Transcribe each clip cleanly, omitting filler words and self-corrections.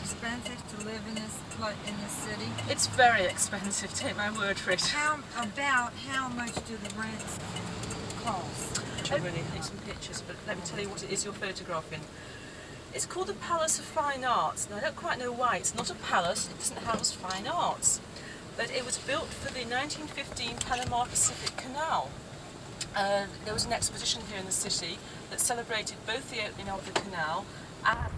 expensive to live in this city? It's very expensive, take my word for it. How much do the rents cost? I really need some pictures, but let me tell you what it is you're photographing. It's called the Palace of Fine Arts. Now I don't quite know why. It's not a palace, it doesn't house fine arts. But it was built for the 1915 Panama Pacific Canal. There was an exposition here in the city that celebrated both the opening of the canal and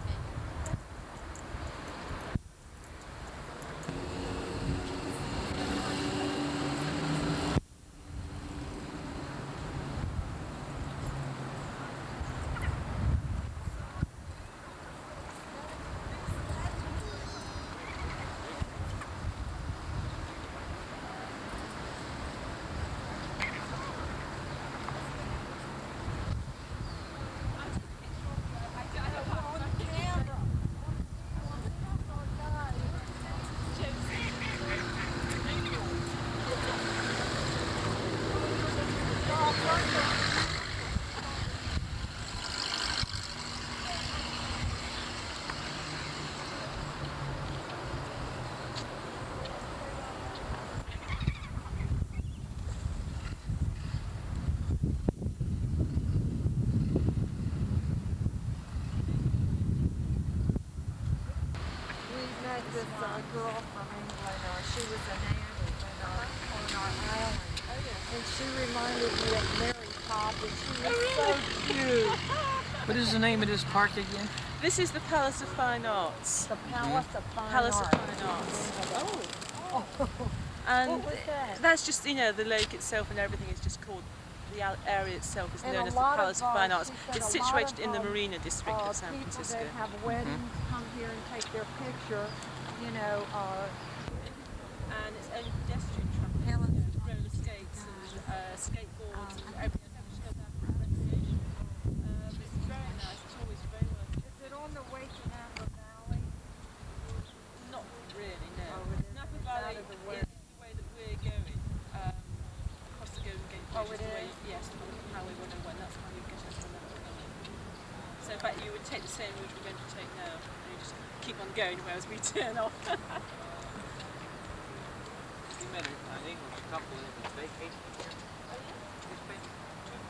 this girl from England, she was a nanny on our island, and she reminded me of Mary Poppins. She was so cute. What is the name of this park again? this is the Palace of Fine Arts. The Palace of Fine Palace Arts. of Fine Arts. Oh. And What was that? that's just, you know, the lake itself and everything is just called, the area itself is And known a as the lot Palace of, of Fine Arts. she said It's a lot situated of, in the Marina District of San Francisco. People that have weddings come here and take their picture, you know, And it's only pedestrian traffic, Helen. roller skates and skateboards and everything else just goes out for recreation. It's very nice, it's always very worth it. Is it on the way to Napa Valley? Not really, no. Oh, it is. Napa It's Valley out of the is way. the way that we're going, across the Golden Gate Bridge. Oh, it the way, is? yes, the Highway 101, that's how you get us to Napa Valley. So in fact you would take the same route we're going to take now, and you just keep on going whereas we turn off. We met an English couple in a vacation here. We spent 2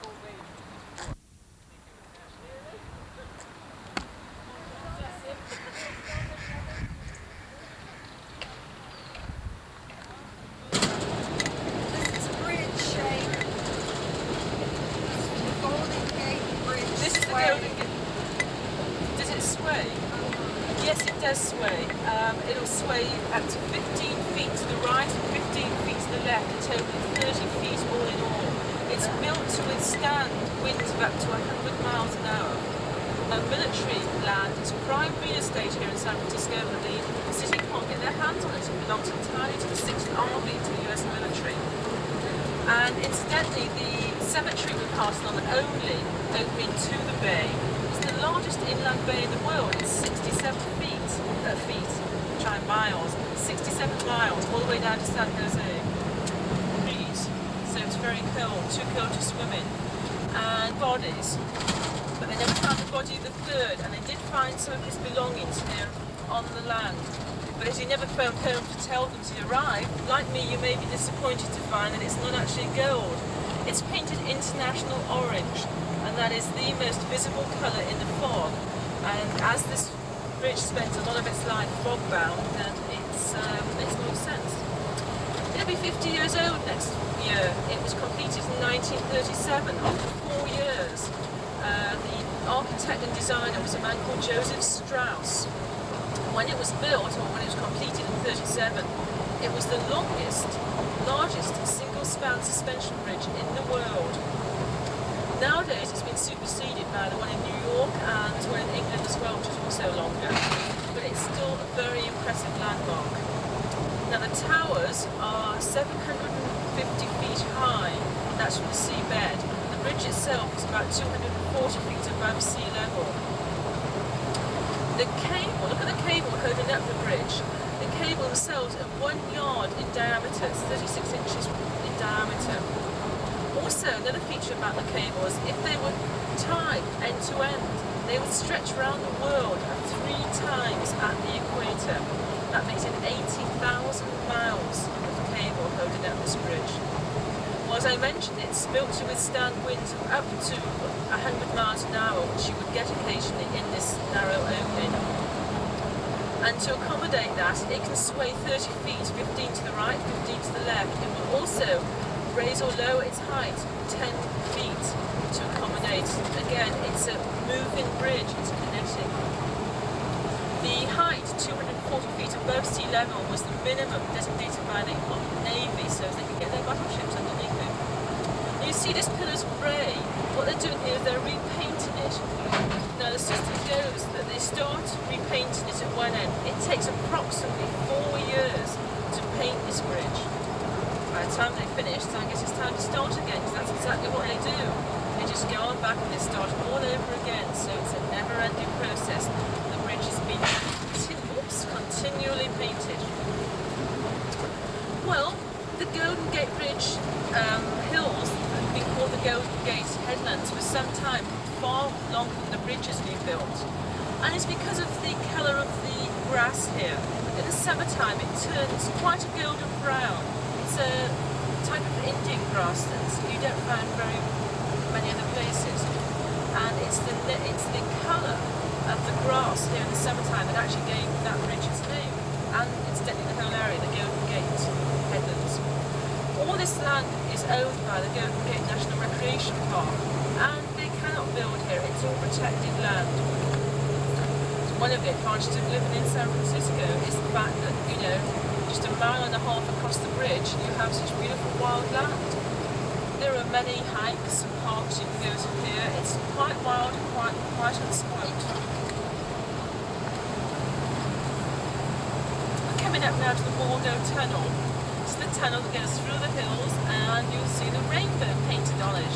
full days before. This is bridge shape. The Golden Gate Bridge. This is the Golden Gate. Does it sway? Yes, it does sway. It'll sway up to 15 feet to the right and 15 feet to the left, a total of 30 feet all in all. It's built to withstand winds of up to 100 miles an hour. Military land is prime real estate here in San Francisco, and the city can't get their hands on it. It belongs entirely to the 6th Army, to the US military. And incidentally, the cemetery we're passing on, only opening to the bay, is the largest inland bay in the world. It's 67 miles, 67 miles, all the way down to San Jose. Trees, so it's very cold, too cold to swim in. And bodies, but they never found the body of the third, and they did find some of his belongings here on the land. But as he never phoned home to tell them to arrive, like me, you may be disappointed to find that it's not actually gold. It's painted international orange, and that is the most visible colour in the fog. And as this bridge spends a lot of its life fog-bound, then it makes more sense. It'll be 50 years old next year. It was completed in 1937, after 4 years. The architect and designer was a man called Joseph Strauss. When it was built, or when it was completed in 1937, it was the largest single-span suspension bridge in the world. Nowadays it's been superseded by the one in New York and one in England as well, which is also longer, but it's still a very impressive landmark. Now the towers are 750 feet high, that's from the seabed. The bridge itself is about 240 feet above sea level. The cable, look at the cable holding up the bridge. The cable themselves are 1 yard in diameter, it's 36 inches in diameter. Also, another feature about the cable is if they were tied end to end, they would stretch around the world 3 times at the equator. That makes it 80,000 miles of cable holding up this bridge. Well, as I mentioned, it's built to withstand winds of up to 100 miles an hour, which you would get occasionally in this narrow opening. And to accommodate that, it can sway 30 feet, 15 to the right, 15 to the left. It will also raise or lower its height 10 feet to accommodate. Again, it's a moving bridge, it's kinetic. The height, 240 feet above sea level, was the minimum designated by the Navy so they could get their battleships underneath it. You see this pillar's grey. What they're doing here is they're repainting it. Now the system goes that they start repainting it at one end. It takes approximately 4 years to paint this bridge. By the time they finish, I guess it's time to start again, because that's exactly what they do. They just go on back and they start all over again, so it's a never-ending process. The bridge has been continually painted. Well, the Golden Gate Bridge hills have been called the Golden Gate Headlands for some time, far longer than the bridge has been built. And it's because of the colour of the grass here. In the summertime it turns quite a golden brown. It's a type of Indian grass that you don't find very many other places. And it's the colour of the grass here in the summertime that actually gave that bridge its name. And incidentally the whole area, the Golden Gate Headlands. All this land is owned by the Golden Gate National Recreation Park, and they cannot build here. It's all protected land. One of the advantages of living in San Francisco is the fact that, you know, just a mile and a half across the bridge you have such beautiful wild land. There are many hikes and parks you can go to here. It's quite wild and quite unspoilt. I'm coming up now to the Waldo Tunnel. It's the tunnel that goes through the hills, and you'll see the rainbow painted on it.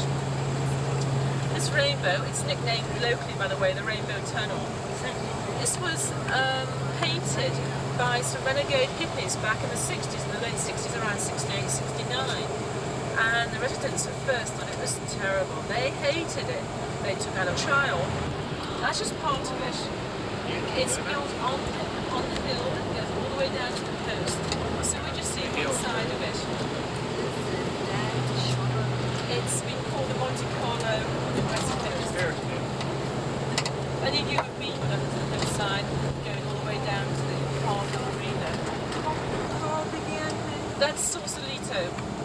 This rainbow, it's nicknamed locally, by the way, the Rainbow Tunnel. This was painted by some renegade hippies back in the 60s, in the late 60s, around 68, 69. And the residents at first thought it was terrible. They hated it. They took out a trial. That's just part of it. It's built on the hill that goes all the way down to the coast. So we just see one side of it. It's been called the Monte Carlo of the West Coast. Any of you have been on the hillside going all the way down to the park and marina? Called again? That's Sausalito.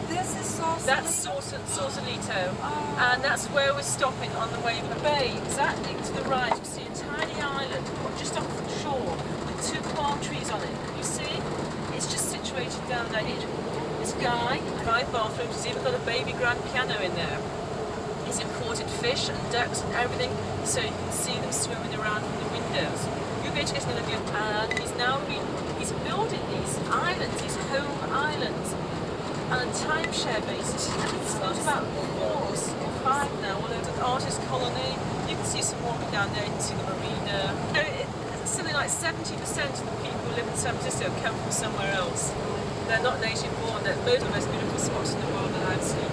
This is Sausalito. That's Sausalito, and that's where we're stopping on the way to the bay. Exactly to the right, you see a tiny island just off the shore with 2 palm trees on it. Can you see? It's just situated down there. This guy, 5 bathrooms, he's even got a baby grand piano in there. He's imported fish and ducks and everything, so you can see them swimming around from the windows. You're going to get another view, and he's building these islands, these home islands, on a timeshare basis. It's got about 4 or 5 now, although the artist colony, you can see some more down there, you can see the marina. Something like 70% of the people who live in San Francisco come from somewhere else. They're not native born, they're both the most beautiful spots in the world that I've seen.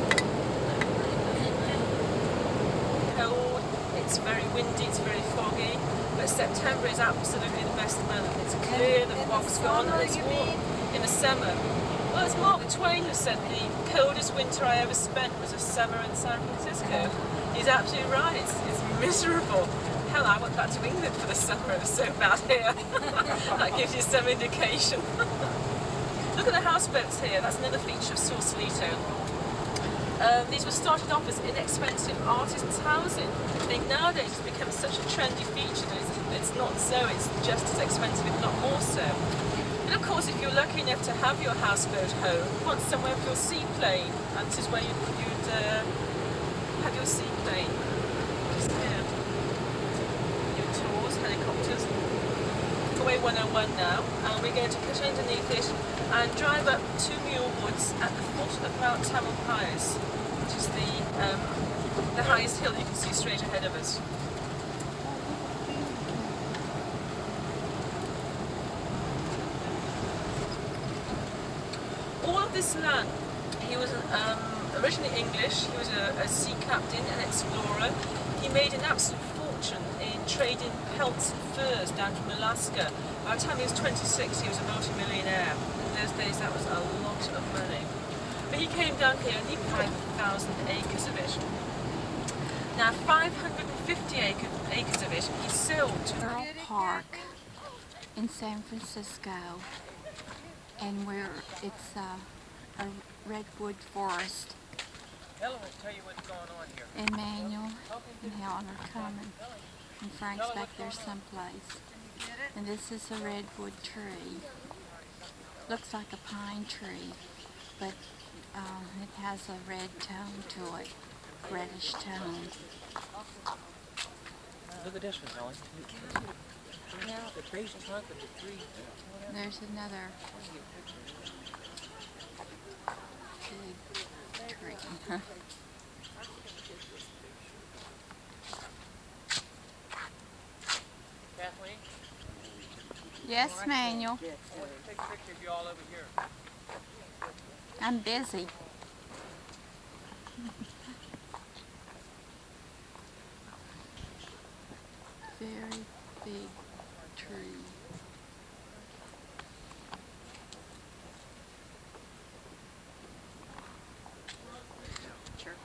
Cold, it's very windy, it's very foggy, but September is absolutely the best month. It's clear, the fog's gone, and it's warm. In the summer, well, as Mark Twain has said, the coldest winter I ever spent was a summer in San Francisco. He's absolutely right, it's miserable. Hell, I went back to England for the summer, it was so bad here. That gives you some indication. Look at the houseboats here, that's another feature of Sausalito. These were started off as inexpensive artisans' housing. They nowadays have become such a trendy feature that it's not so, it's just as expensive, if not more so. And of course, if you're lucky enough to have your houseboat home, you want somewhere for your seaplane, and this is where you'd have your seaplane. Just here. Your tours, helicopters. Highway 101 now, and we're going to push underneath it and drive up to Muir Woods at the foot of Mount Tamalpais, which is the highest hill you can see straight ahead of us. All of this land, he was originally English, he was a sea captain, an explorer. He made an absolute fortune in trading pelts and furs down from Alaska. By the time he was 26, he was a multi-millionaire. In those days, that was a lot of money. But he came down here and he 5,000 acres of it. Now, 550 acres of it he sold to Rural Park in San Francisco, and it's a redwood forest. Helen will tell you what's going on here. Emmanuel and Helen are coming, and Frank's back there someplace. And this is a redwood tree. Looks like a pine tree, but it has a red tone to it, reddish tone. Look at this one, Helen. Now the base trunk of the tree. There's another big tree. Kathleen? Yes, Manuel. I want to take a picture of you all over here. I'm busy. Very big tree. Sure.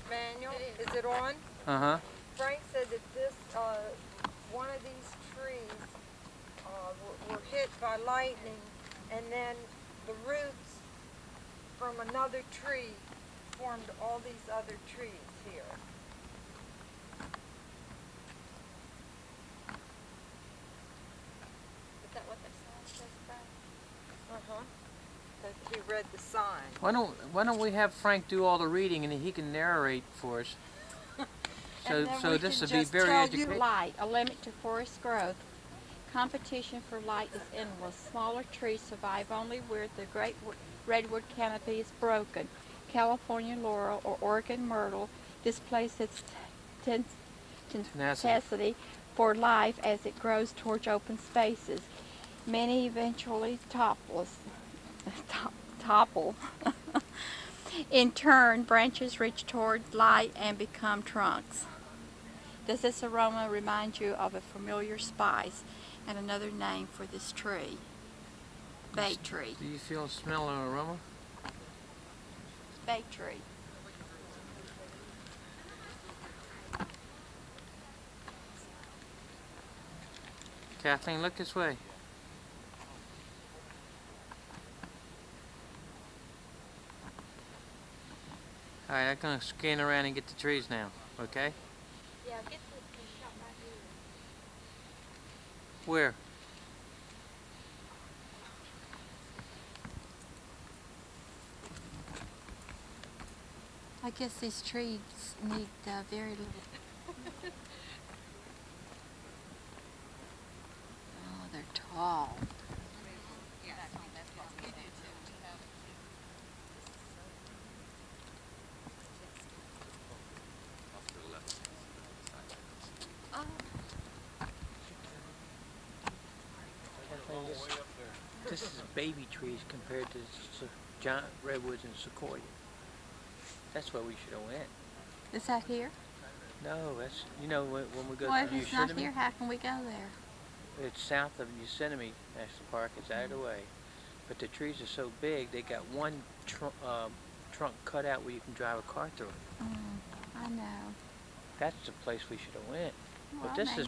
Manuel, is it on? Uh-huh. Frank said that this, one of these trees were hit by lightning, and then the roots from another tree formed all these other trees here. Is that what the sign says, Frank? Uh-huh. That he read the sign. Why don't we have Frank do all the reading and he can narrate for us? So this would be very educational. Light, a limit to forest growth. Competition for light is endless. Smaller trees survive only where the great redwood canopy is broken. California laurel or Oregon myrtle displays its tenacity for life as it grows towards open spaces. Many eventually topple. In turn, branches reach toward light and become trunks. Does this aroma remind you of a familiar spice and another name for this tree? Bay tree. Do you feel smell and aroma? Bay tree. Kathleen, look this way. Alright, I'm going to scan around and get the trees now, okay? Yeah, get the shot right here. Where? I guess these trees need very little. Oh, they're tall. This is baby trees compared to giant redwoods and sequoia. That's where we should have went. Is that here? No, that's, you know, when we go Well, to if it's not Yosemite, here, how can we go there? it's south of Yosemite National Park. It's out of the way. But the trees are so big, they got one trunk cut out where you can drive a car through it. I know. That's the place we should have went. Well, But this is... Is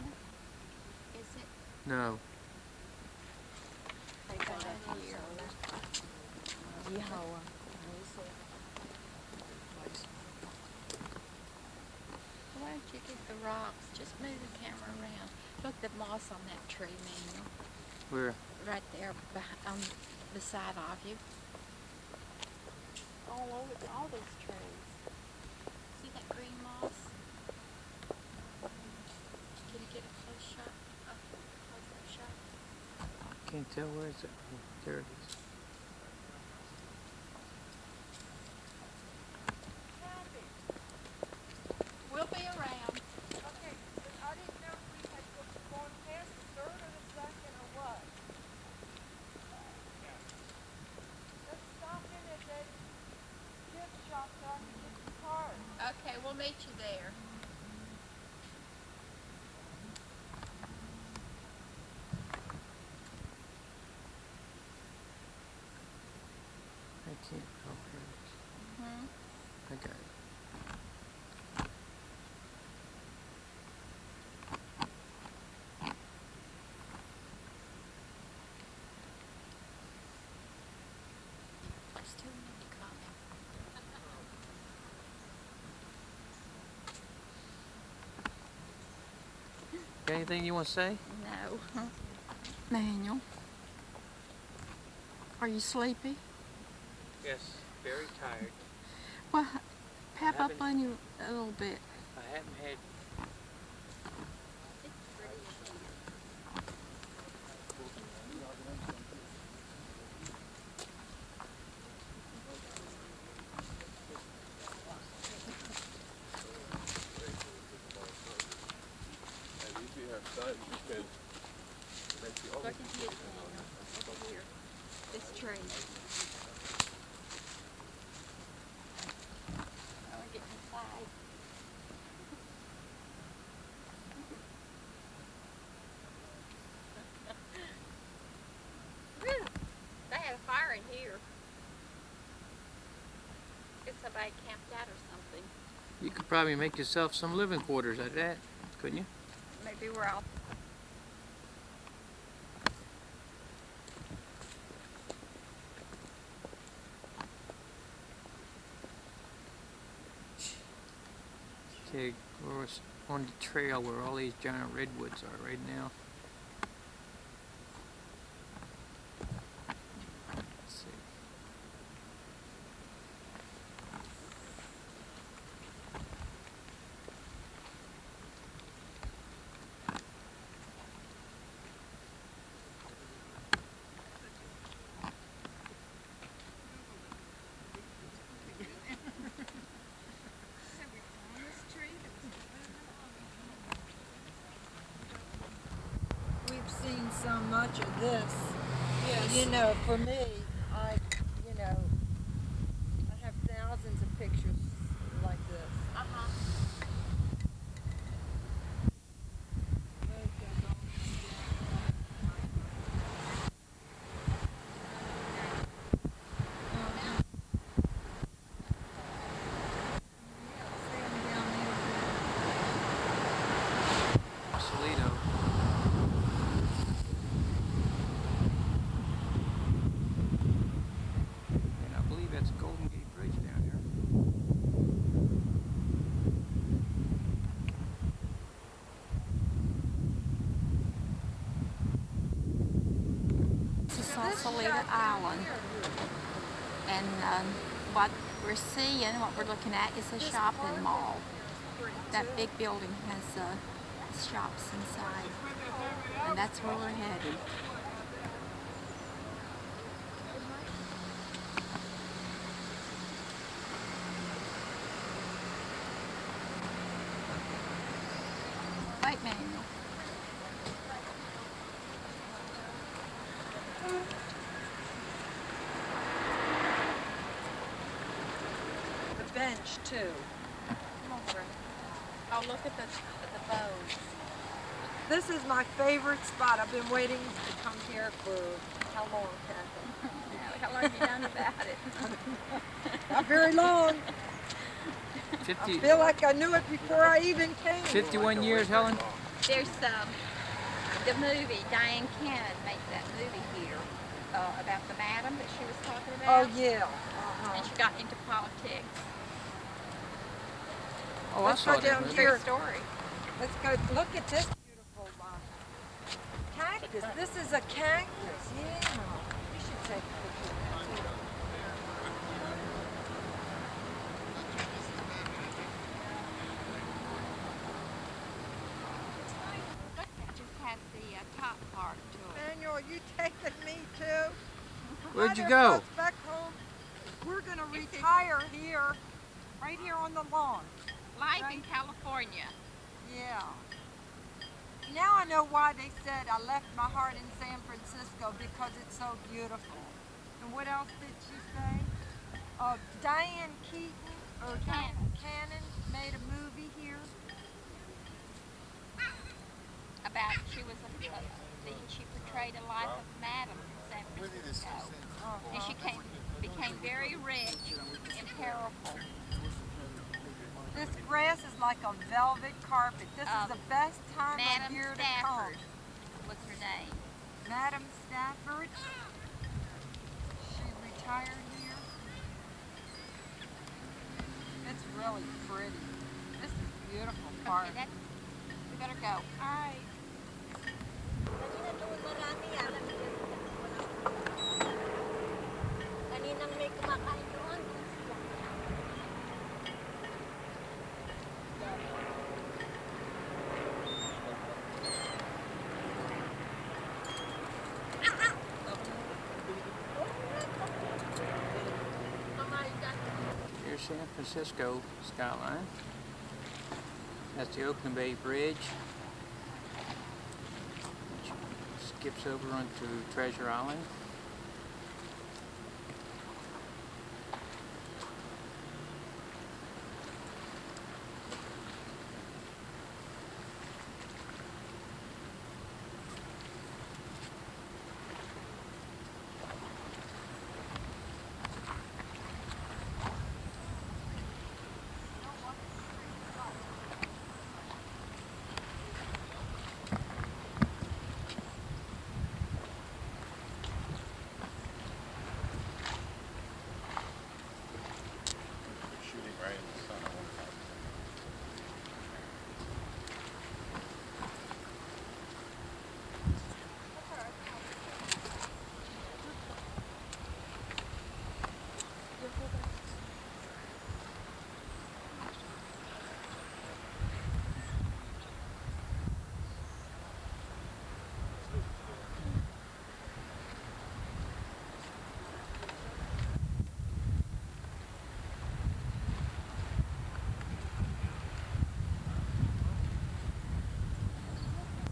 it? No. Why don't you get the rocks? Just move the camera around. Look, the moss on that tree, Manuel. Where? Right there, on the side of you. All over all those trees. See that green moss? Can you get a close shot? A close-up shot? Can't tell where it's at. Oh, there it is. We'll be around. Okay, but I didn't know if we had gone past the third or the second or what. Let's stop in at that gift shop that meet you there. I can't. Oh, here it is. I got it. There's too many coming. Got anything you want to say? No. Manuel, are you sleepy? Yes, very tired. Well, pep up haven't- on you a little bit. I haven't had. Look at this, Manuel. Over here. This tree. I want to get inside. Woo! They had a fire in here. Guess somebody camped out or something. You could probably make yourself some living quarters out of that, couldn't you? Maybe we're all. Okay, we're on the trail where all these giant redwoods are right now. Let's see. We've seen so much of this. Yes. You know, for me, I have thousands of pictures like this. Sausalito. And I believe that's Golden Gate Bridge down there. This is Sausalito Island, and what we're seeing, what we're looking at, is a shopping mall. That big building has shops inside, and that's where we're headed. Wait, Manuel. The bench too. Come on, Brenda. Oh, look at the bows. This is my favorite spot. I've been waiting to come here for how long, Kathy? How long have you done about it? Not very long. 50, I feel like I knew it before I even came. 51 years, Helen? There's the movie, Diane Cannon made that movie here about the madam that she was talking Oh about. yeah. And she got into politics. Oh, Let's I saw go down that movie. here. True story. Let's go look at this beautiful cactus. This is a cactus. Yeah. We should take a picture of that too. It just has the top part to it. Manuel, you taking me too? Where'd you Hi there, go? folks back home. We're gonna retire here, right here on the lawn. Life Right. in California. Yeah. Now I know why they said I left my heart in San Francisco, because it's so beautiful. And what else did she say? Diane Keaton Cannon made a movie here. About she portrayed a life of Madam in San Francisco, and she became very rich and powerful. This grass is like a velvet carpet. This is the best time of year to come. Was her name. Madam Stafford. She retired here. It's really pretty. This is a beautiful park. Okay, we better go. All right. Kaninang may kumakain doon. Here's San Francisco skyline. That's the Oakland Bay Bridge, which skips over onto Treasure Island. Shooting right in the sun. I wonder if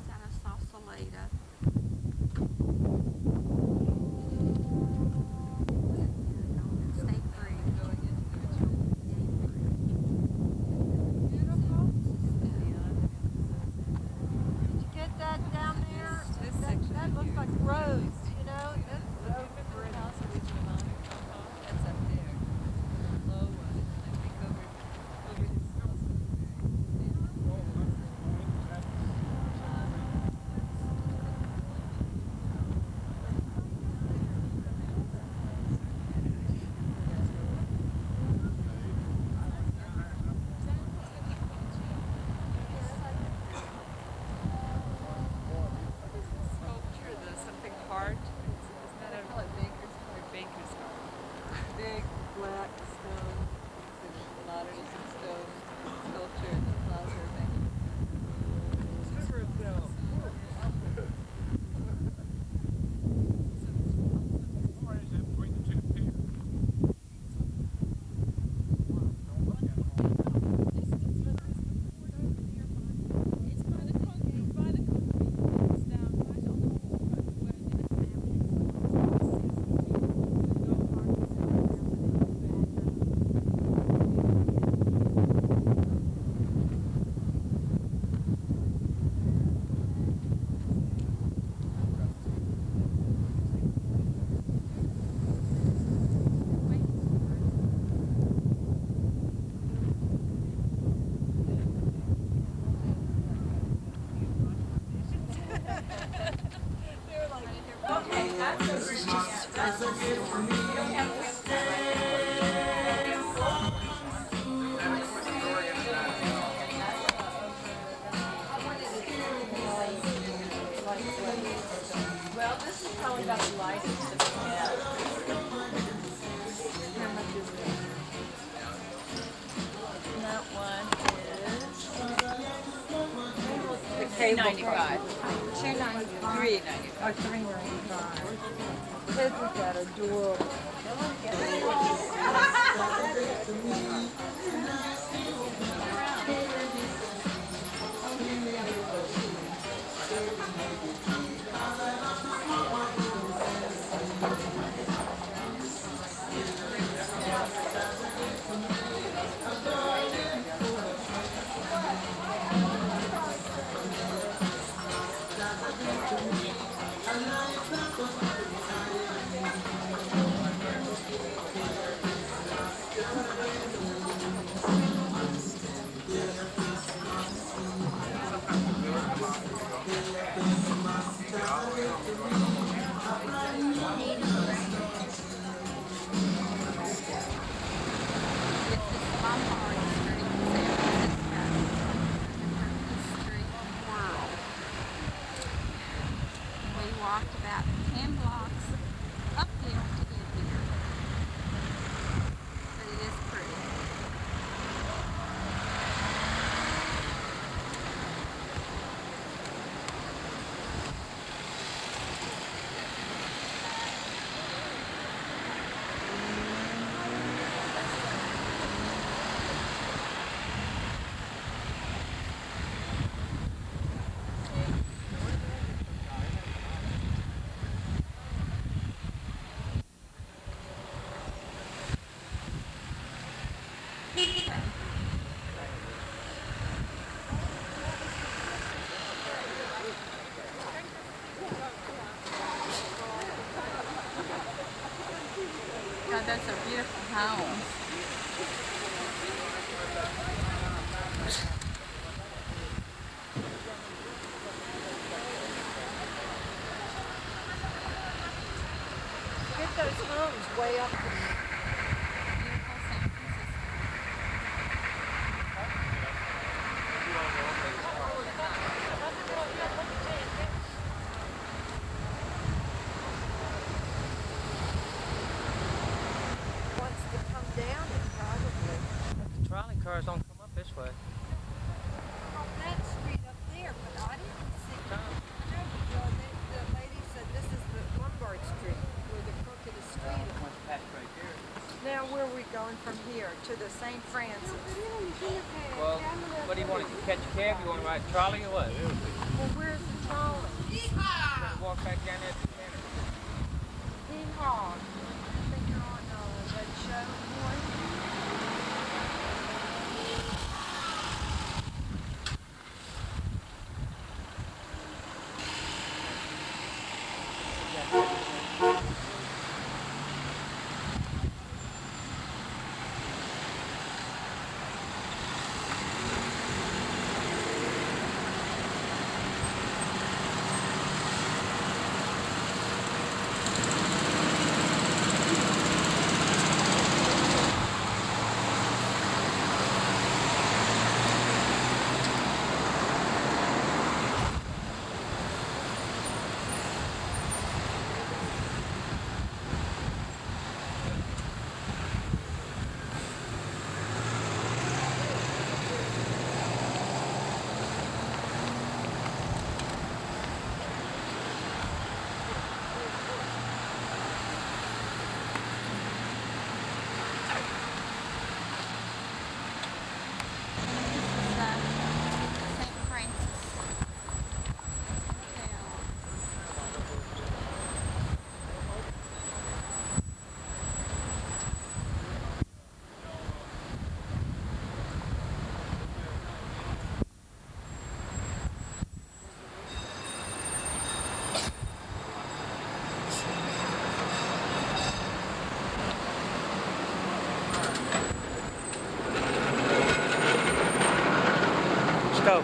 Out of sausalito. Stay free. Beautiful. Did you get that down there? That looks like roads, you know? That's so pretty. That's up there. The low one. I think over this sculpture, the something heart. Isn't that a baker's heart? Big black stone. A lot of it is in stone sculpture in the plaza bank. Well, this is probably about the lightest that we have. How much is it? That one is the cable $95. $2.95. $3.95. Or $3.95. Isn't that adorable? Lombard Street in San Francisco. The street whirl. And we walked about 10 blocks uphill to get here. But it is pretty. God, those are beautiful homes. Get those homes way up there. Beautiful San Francisco. Wants to come down it probably. The trolley cars don't come up this way. On that street up there, but I didn't see. Tom. No, the lady said this is the Lombard Street, where the crookedest street is. Now where are we going from here? To the St. Francis. Well, what do you want to catch a cab? You want to ride a trolley or what? Well, where's the trolley? Walk back down there to the center. Hee-haw. I think you're on that show, boy. Go.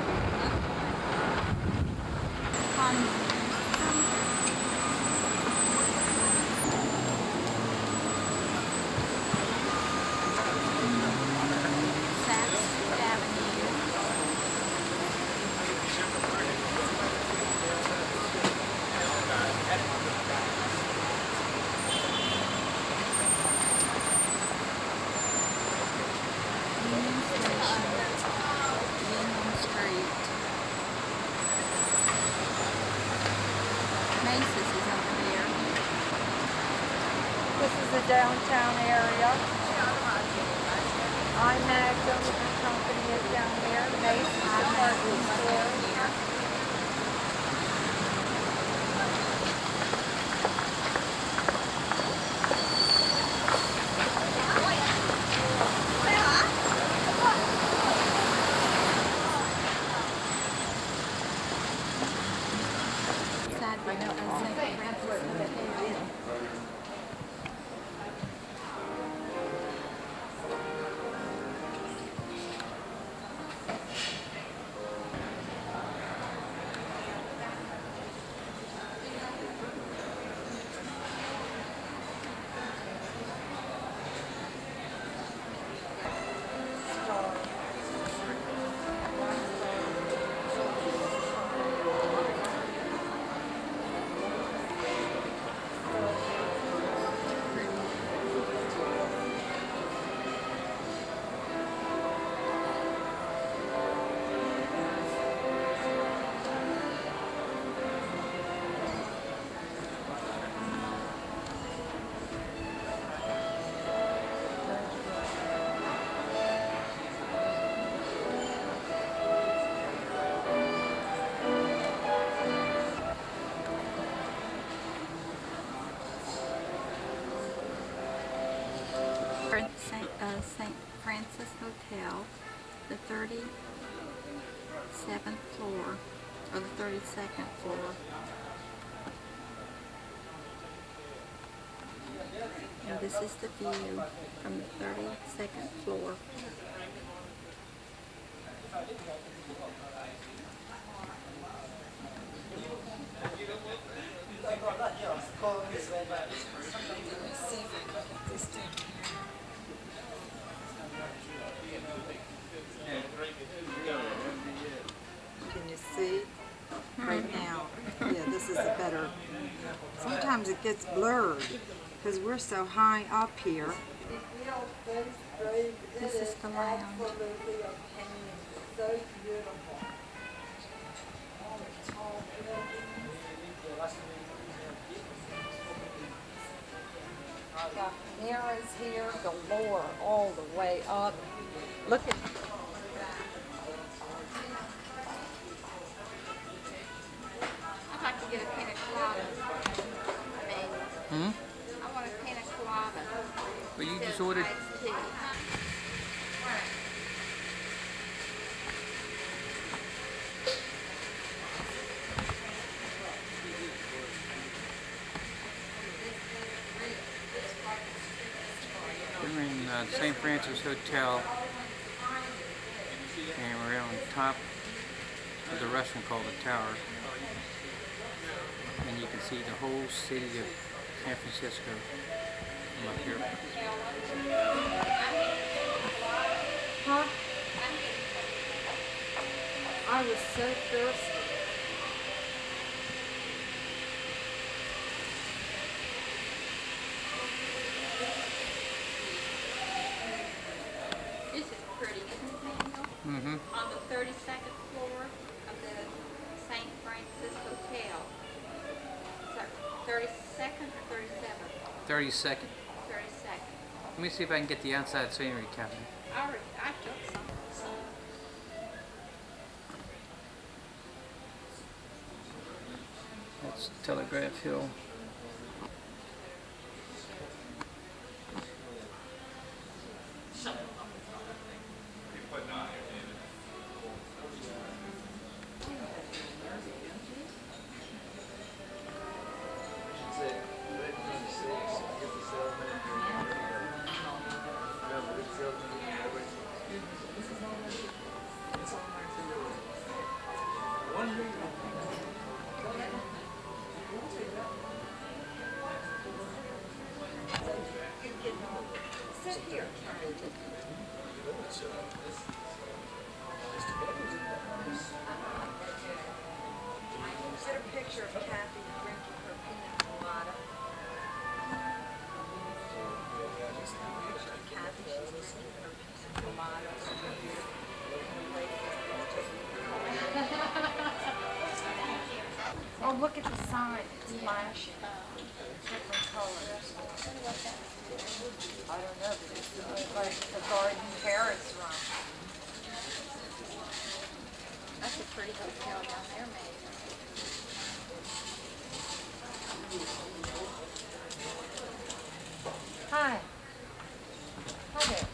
This is the downtown area. IMAG Company is down there. Macy's department store. St. Francis Hotel, the 37th floor, or the 32nd floor. And this is the view from the 32nd floor. Can you see? Right now. Yeah, this is a better. Sometimes it gets blurred because we're so high up here. This is the lounge. So beautiful. Got mirrors here galore all the way up. Look at I'd like to get a pina colada. I want a pina colada. But you just ordered. Iced tea. We're in St. Francis Hotel, and we're on top of the restaurant called the Tower, and you can see the whole city of San Francisco from up here. Huh? I was so thirsty. This is pretty, isn't it, Daniel? Mm-hmm. On the 32nd floor of the St. Francis Hotel. Is that 32nd or 37th? 32nd. 32nd. Let me see if I can get the outside scenery, Captain. I took some. That's Telegraph Hill. Sit here. Get a picture of Kathy drinking her pina colada. Kathy, she's drinking her pina colada. Oh, look at the sign. It's flashing. Different colors. I don't know, but it's like the Garden Paris run. That's a pretty hotel down there, maybe. Hi. Hi there.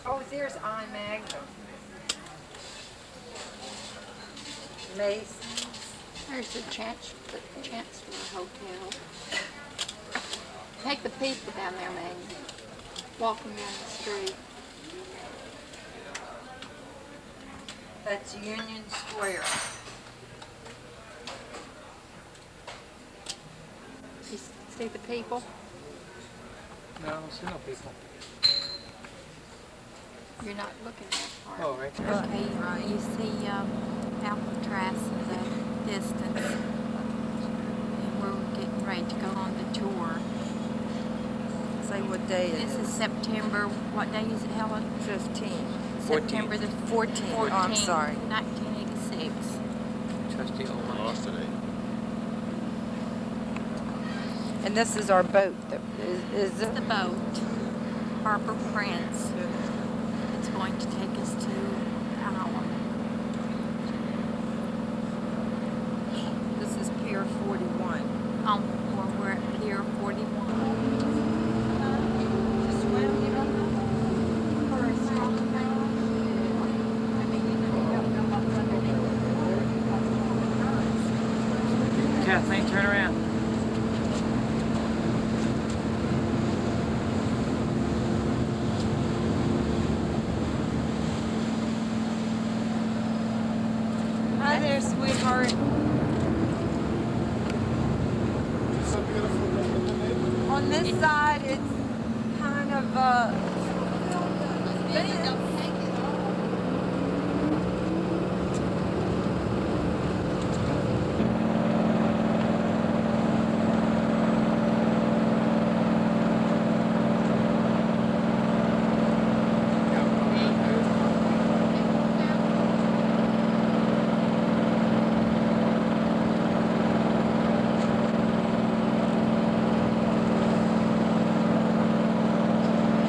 Oh, there's I Magnum. Mace. There's the Chancellor Hotel. Take the people down there, Maggie. Walking down the street. That's Union Square. You see the people? No, I don't see no people. You're not looking that far. Oh, right there. Okay, you see Alcatraz in the distance. And we're getting ready to go on the tour. Say what day it This is September, what day is it, Helen? 15. September the 14th. Oh, I'm sorry. 1986. Trusty old I one. lost today. And this is our boat. Is It's it? the boat, Harbor Prince. It's going to take us to Iowa. This is Pier 41. We're at Pier 41. Kathleen, turn around. Hi there, sweetheart. So beautiful, isn't it? On this side, it's kind of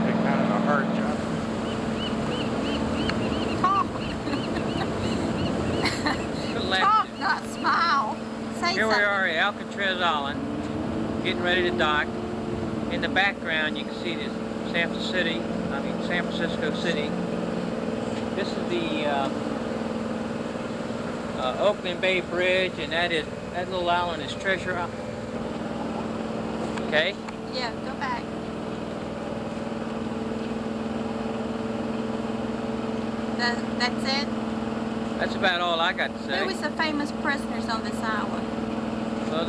It's kind of a hard job. Talk, not smile. Say Here we something. are at Alcatraz Island, getting ready to dock. In the background, you can see this San Francisco City. This is the Oakland Bay Bridge, and that little island is Treasure Island. Okay. Yeah, go back. That's it? That's about all I got to say. Who was the famous prisoners on this island? Well,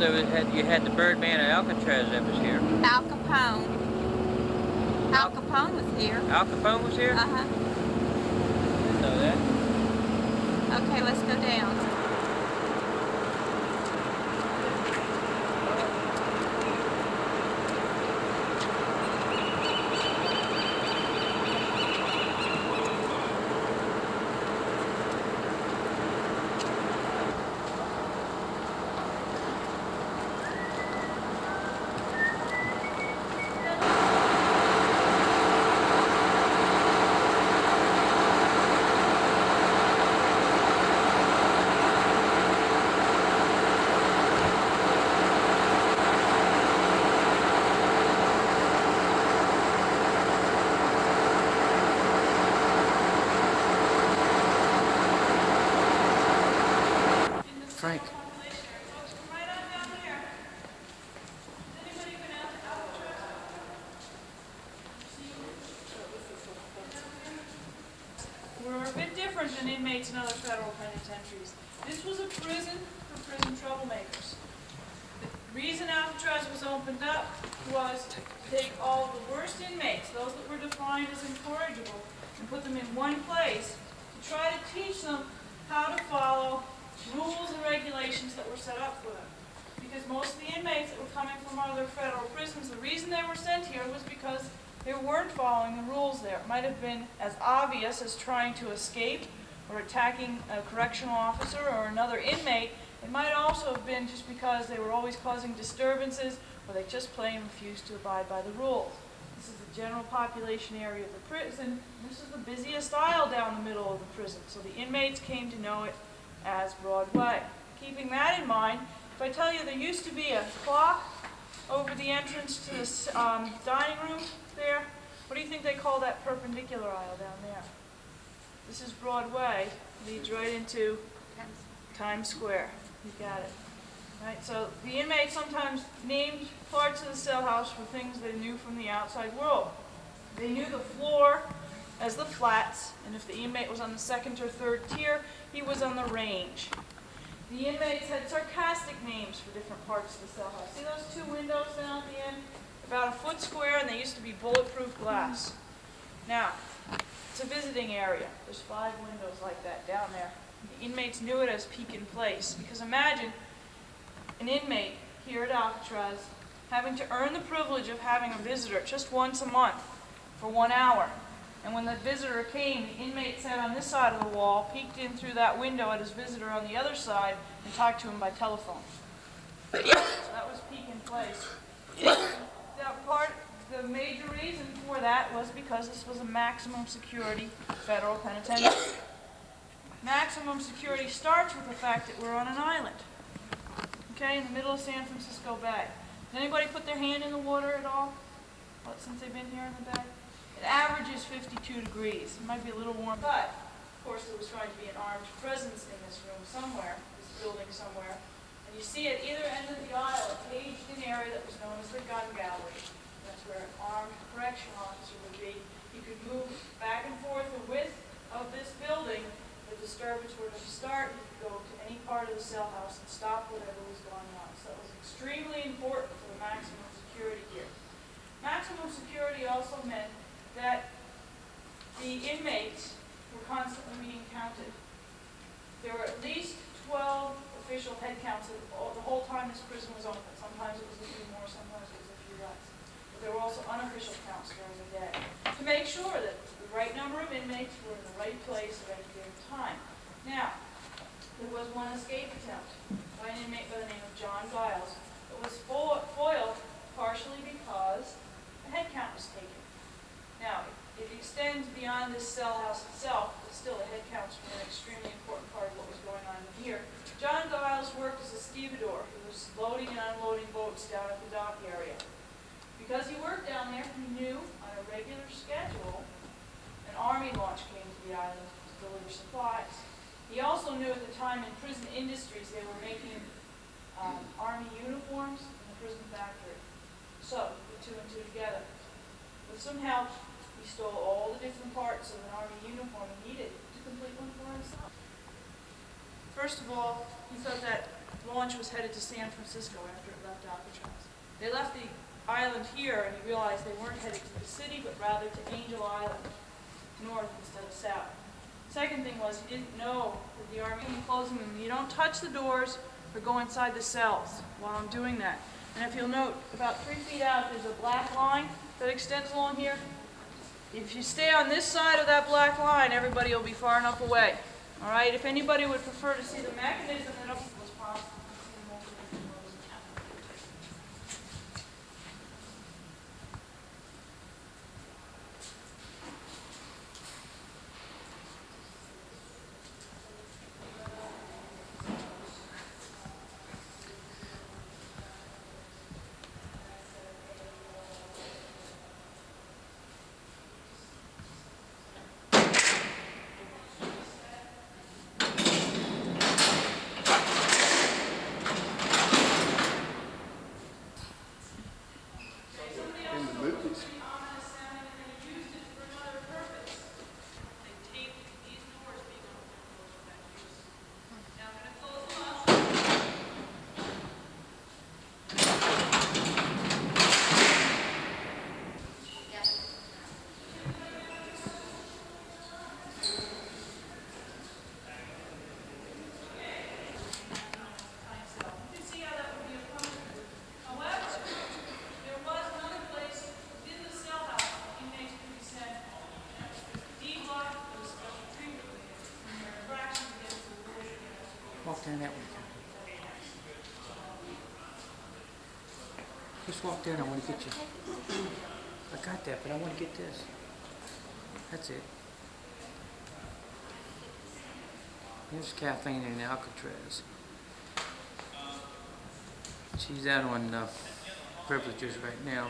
you had the Birdman of Alcatraz that was here. Al Capone. Al Capone was here. Al Capone was here? Uh-huh. Didn't know that. Okay, let's go down. Frank. We're a bit different than inmates in other federal penitentiaries. This was a prison for prison troublemakers. The reason Alcatraz was opened up was to take all the worst inmates, those that were defined as incorrigible, and put them in one place to try to teach them how to follow rules and regulations that were set up for them. Because most of the inmates that were coming from other federal prisons, the reason they were sent here was because they weren't following the rules there. It might have been as obvious as trying to escape or attacking a correctional officer or another inmate. It might also have been just because they were always causing disturbances or they just plain refused to abide by the rules. This is the general population area of the prison. This is the busiest aisle down the middle of the prison. So the inmates came to know it as Broadway. Keeping that in mind, if I tell you there used to be a clock over the entrance to this dining room there, what do you think they call that perpendicular aisle down there? This is Broadway, leads right into Times Square. You got it. Right? So the inmates sometimes named parts of the cell house for things they knew from the outside world. They knew the floor as the flats, and if the inmate was on the second or third tier, he was on the range. The inmates had sarcastic names for different parts of the cell house. See those two windows down at the end? About a foot square, and they used to be bulletproof glass. Now, it's a visiting area. There's 5 windows like that down there. The inmates knew it as Pekin Place, because imagine an inmate here at Alcatraz having to earn the privilege of having a visitor just once a month for 1 hour. And when the visitor came, the inmate sat on this side of the wall, peeked in through that window at his visitor on the other side, and talked to him by telephone. So that was Pekin Place. The major reason for that was because this was a maximum security federal penitentiary. Maximum security starts with the fact that we're on an island, okay, in the middle of San Francisco Bay. Has anybody put their hand in the water at all since they've been here in the bay? It averages 52 degrees. It might be a little warm, but of course there was going to be an armed presence in this room somewhere, this building somewhere. And you see at either end of area that was known as the gun gallery. That's where an armed correctional officer would be. He could move back and forth the width of this building. The disturbance were to start, he could go to any part of the cell house and stop whatever was going on. So that was extremely important for the maximum security here. Maximum security also meant that the inmates were constantly being counted. There were at least 12 official head counts the whole time this prison was open. Sometimes it was a few more, sometimes it was a few less. But there were also unofficial counts during the day to make sure that the right number of inmates were in the right place at any given time. Now, there was one escape attempt by an inmate by the name of John Giles. It was foiled partially because the head count was taken. Now, it extends beyond this cell house itself, but still the head counts were an extremely important part of what was going on here. John Giles worked as a stevedore. He was loading and unloading boats down at the dock area. Because he worked down there, he knew on a regular schedule an army launch came to the island to deliver supplies. He also knew at the time in prison industries they were making army uniforms in the prison factory. So, he put two and two together. With some help, he stole all the different parts of an army uniform he needed to complete one for himself. First of all, he thought that launch was headed to San Francisco after it left Alcatraz. They left the island here, and he realized they weren't headed to the city, but rather to Angel Island, north instead of south. Second thing was he didn't know that the army was closing them. You don't touch the doors or go inside the cells while I'm doing that. And if you'll note, about 3 feet out, there's a black line that extends along here. If you stay on this side of that black line, everybody will be far enough away. All right? If anybody would prefer to see the mechanism that was possible. In the movies. Walk down that way. Just walk down, I want to get you. I got that, but I want to get this. That's it. Here's Kathleen in Alcatraz. She's out on privileges right now.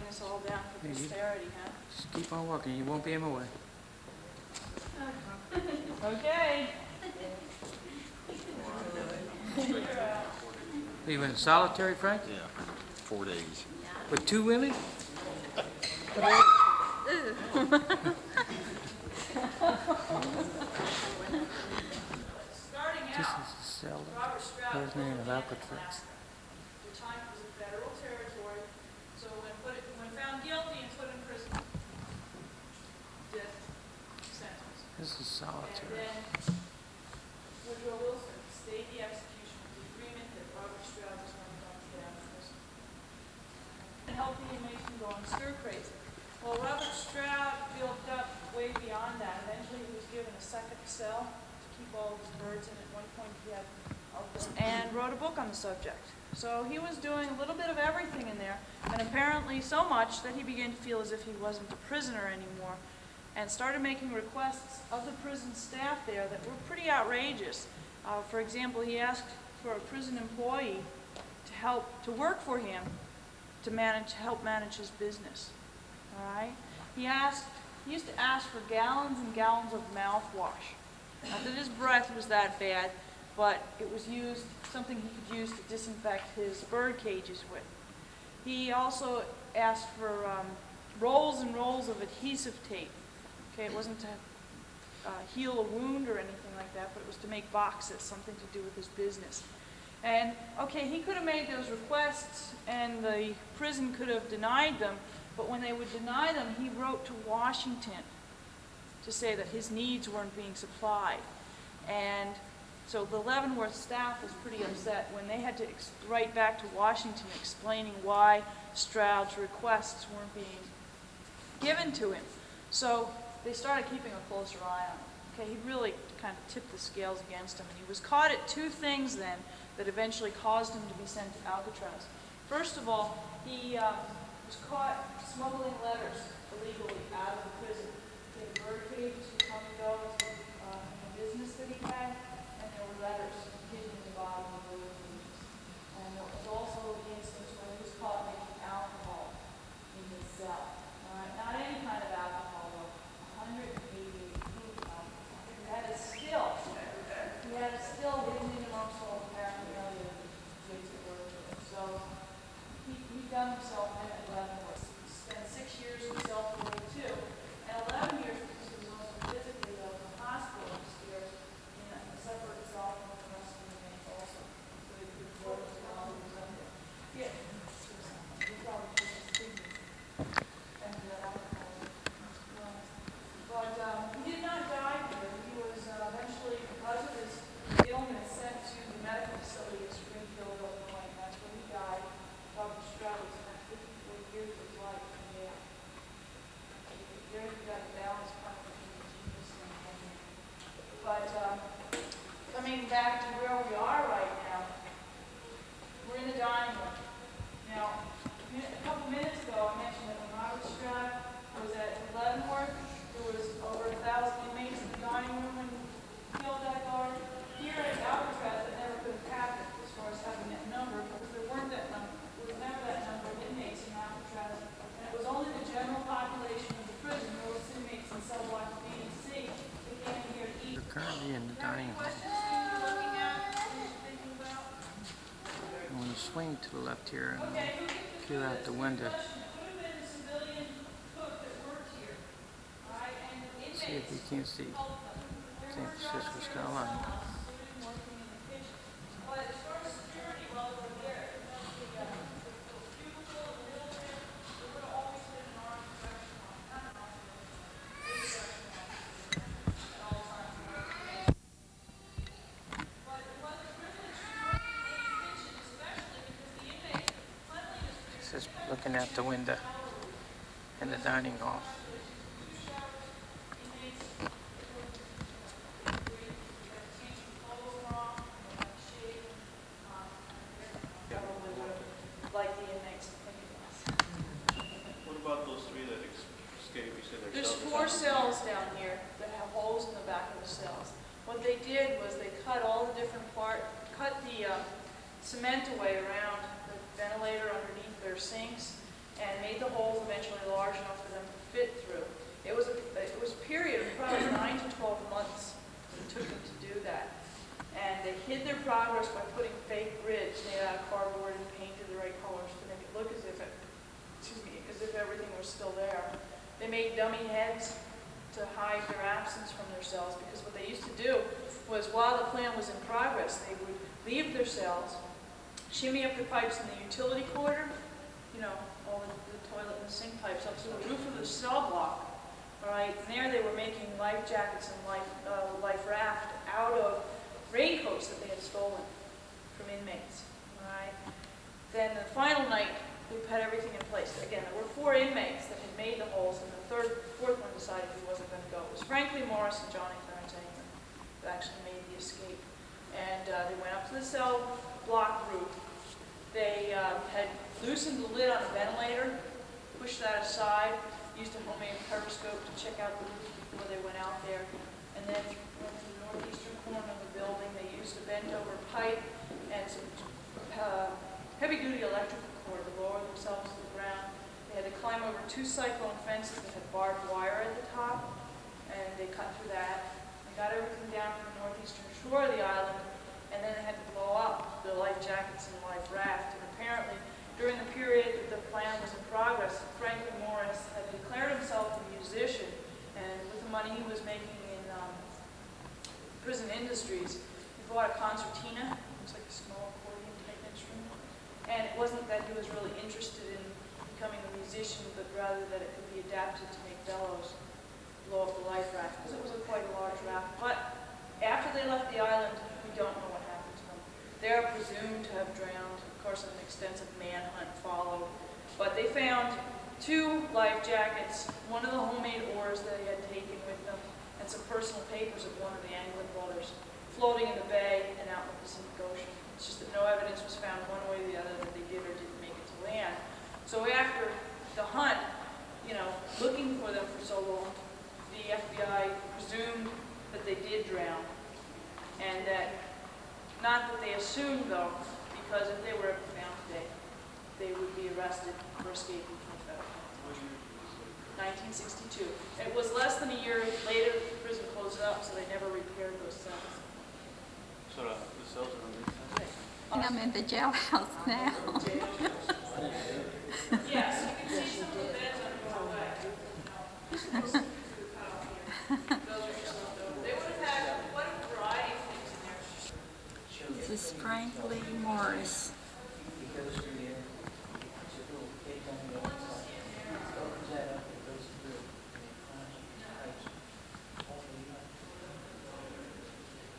this all down for Yeah, you- posterity, huh? Just keep on walking, you won't be in my way. Okay. Are you in solitary, Frank? Yeah, 4 days. With 2 women? Starting This out, is the cell Robert Stroud of killed prisoner a of man in Alcatraz. Alaska. The time was in federal territory, so when found guilty and put in prison, death sentence. This is And solitary. then Woodrow Wilson stayed the execution with the agreement that Robert Stroud was not going to get out of prison. And help the inmates from going stir crazy. Well, Robert Stroud built up way beyond that. Eventually he was given a second cell to keep all of his birds in. At one point he had and wrote a book on the subject. So he was doing a little bit of everything in there, and apparently so much that he began to feel as if he wasn't a prisoner anymore, and started making requests of the prison staff there that were pretty outrageous. For example, he asked for a prison employee to work for him to help manage his business. All right? He used to ask for gallons and gallons of mouthwash. Not that his breath was that bad, but it was something he could use to disinfect his bird cages with. He also asked for rolls and rolls of adhesive tape. Okay, it wasn't to heal a wound or anything like that, but it was to make boxes, something to do with his business. And okay, he could have made those requests and the prison could have denied them, but when they would deny them, he wrote to Washington to say that his needs weren't being supplied. And so the Leavenworth staff was pretty upset when they had to write back to Washington explaining why Stroud's requests weren't being given to him. So they started keeping a closer eye on him. Okay, he really kind of tipped the scales against him. And he was caught at 2 things then that eventually caused him to be sent to Alcatraz. First of all, he was caught smuggling letters illegally out of the prison. He had bird cages would come and go in a business that he had, and there were letters hidden in the bottom of the bird cages. And there was also the instance when he was caught making alcohol in his cell. All right, not any kind of alcohol, though. 188 proof alcohol. He had a still hidden in amongst all the paraphernalia of the kids that worked with him. So he done himself in at Leavenworth. He spent 6 years in self-42, and 11 years because he was also physically ill in the hospital upstairs in a separate cell from the rest of the inmates also. So he could work with all who was under. Yeah. He probably took his kidneys and alcohol. But he did not die here. He was eventually, because of his illness, sent to the medical facility in Springfield, Illinois, and that's where he died. Robert Stroud spent 54 years of his life in jail. There you got a balance point between genius and genius. But coming back to where we are right now, we're in the dining room. Now, a couple minutes ago, I mentioned that when Robert Stroud was at Leavenworth, there was over 1,000 inmates in the dining room when he killed that guard. Here at Alcatraz, that never could have happened as far as having that number, because there weren't that number. There was never that number of inmates in Alcatraz, and it was only the general population of the prison, those inmates in cell block B and C, that came in here to eat. We're currently in the dining hall. Questions you're looking at, you're thinking about? I'm going to swing to the left here and Okay, who gets to clear out the window. question? It would have been a civilian cook that worked here. All right, and the inmates. See if you can see San Francisco skyline. But as far as security, while they were there, the cubicle in the middle there, there would have always been an armed correction officer, not an officer, a correction officer at all times. But it was a privilege to work in a kitchen, especially because the inmates, cleanliness was This is looking out the window in the dining hall. like the inmates think it was. What about those 3 that escaped? You said There's 4 cells down here that have holes in the back of the cells. What they did was they cut all the different cut the cement away around the ventilator underneath their sinks, and made the holes in eventually large enough for them to fit through. It was a period of probably 9 to 12 months that it took them to do that. And they hid their progress by putting fake grids made out of cardboard and painted the right colors to make it look as if everything was still there. They made dummy heads to hide their absence from their cells, because what they used to do was, while the plan was in progress, they would leave their cells, shimmy up the pipes in the utility corridor, you know, all the toilet and the sink pipes up to the roof of the cell block. All right, and there they were making life jackets and life raft out of raincoats that they had stolen from inmates. All right. Then the final night, we had everything in place. Again, there were 4 inmates that had made the holes, and the fourth one decided he wasn't going to go. It was Frankly Morris and Johnny Clarence England that actually made the escape. And they went up to the cell block roof. They had loosened the lid on a ventilator, pushed that aside, used a homemade periscope to check out the roof before they went out there, and then went to the northeastern corner of the building. They used a bent-over pipe and some heavy-duty electrical cord to lower themselves to the ground. They had to climb over 2 cyclone fences that had barbed wire at the top, and they cut through that. They got everything down to the northeastern shore of the island, and then they had to blow up the life jackets and life raft. And apparently, during the period that the plan was in progress, Franklin Morris had declared himself a musician, and with the money he was making in prison industries, he bought a concertina. It was like a small accordion type instrument. And it wasn't that he was really interested in becoming a musician, but rather that it could be adapted to make bellows blow up the life raft, because it was quite a large raft. But after they left the island, we don't know what happened to them. They are presumed to have drowned. Of course, an extensive manhunt followed. But they found 2 life jackets, one of the homemade oars that they had taken with them, and some personal papers of one of the Anglin brothers floating in the bay and out in the Pacific Ocean. It's just that no evidence was found one way or the other that they did or didn't make it to land. So after the hunt, you know, looking for them for so long, the FBI presumed that they did drown. And that, not that they assumed though, because if they were ever found today, they would be arrested for escaping from the federal penitentiary. 1962. It was less than a year later that the prison closed up, so they never repaired those cells. So the cells are on the inside? And I'm in the jailhouse now. Yes, you can see some of the beds on your way. They would have had quite a variety of things in there. This is Frankly Morris.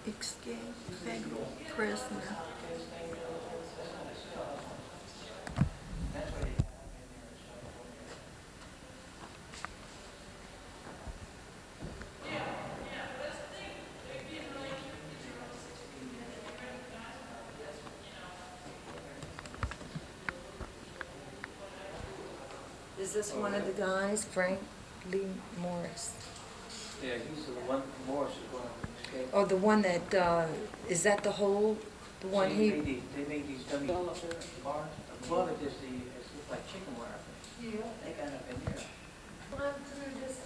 Escaped federal prisoner. Is this one of the guys, Frank Lee Morris? Yeah, he's the one, Morris is one of them escaped. Oh, the one that, is that the hole? The one They he, made these dummy bars. Well, it just looked like chicken wire. yeah, They got up in here. climb through this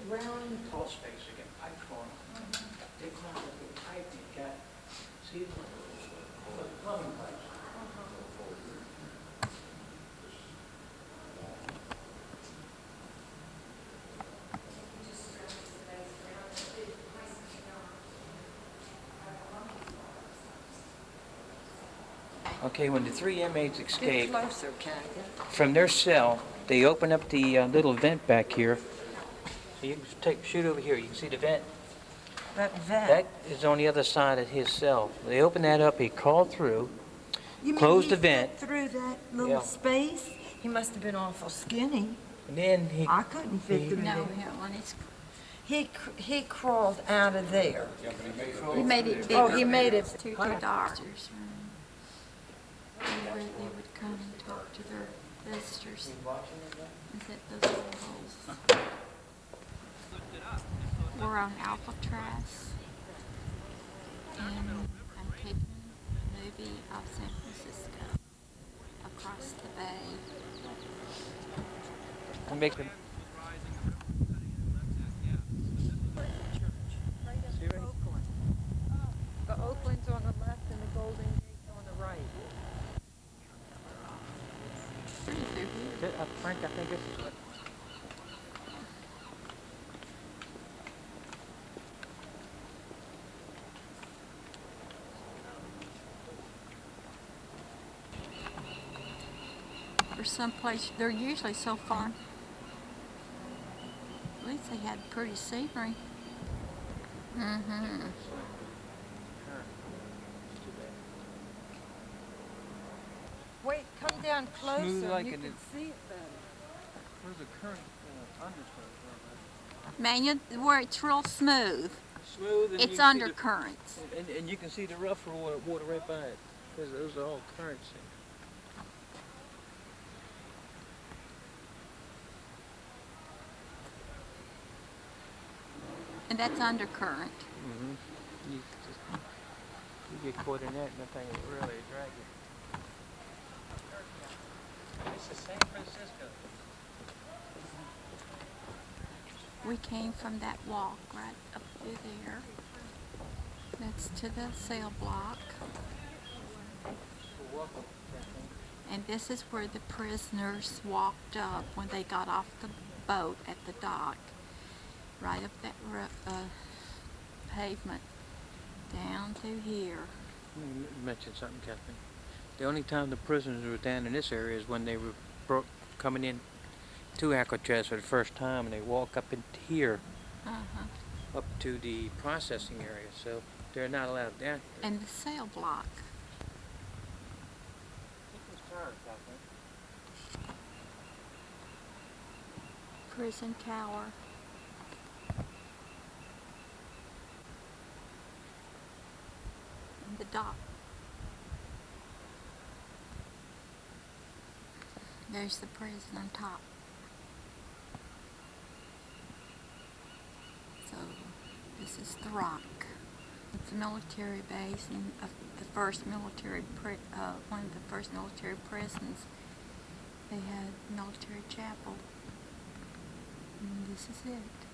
round. Tall space, they got pipes on them. They climbed up the pipe and got, see, the plumbing pipes. Okay, when the 3 inmates Get escaped closer, Kathy. from their cell, they open up the little vent back here. So you can shoot over here. You can see the vent. That vent. That is on the other side of his cell. They open that up. He crawled through. You mean closed he the vent. fit through that little Yeah. space? He must have been awful skinny. And then he I couldn't fit through No, there. when it's, He crawled out of there. he made it bigger. Oh, he made it. To the doctor's room. Where they would come and talk to their visitors. Is it those little holes? We're on Alcatraz. And I'm taking a movie of San Francisco across the bay. and make them. See right? Oakland. The Oakland's on the left and the Golden Gate's on the right. Frank, I think this is what. Or someplace, they're usually so far. At least they had pretty scenery. Mm-hmm. Wait, come down closer. Smooth like you it can is. see it better. Where's the current undertow? Man, where it's real smooth. Smooth and It's undercurrents. And you can see the rougher water right by it, because those are all currents. And that's undercurrent. Mm-hmm. You get caught in that, and that thing will really drag you. This is San Francisco. We came from that walk right up through there. That's to the sail block. And this is where the prisoners walked up when they got off the boat at the dock. Right up that pavement down through here. You mentioned something, Kathleen. The only time the prisoners were down in this area is when they were coming in to Alcatraz for the first time, and they walk up into here, up to the processing area, so they're not allowed down. And the sail block. Prison tower. And the dock. There's the prison on top. So this is the rock. It's a military base, and the first military, one of the first military prisons. They had military chapel, and this is it.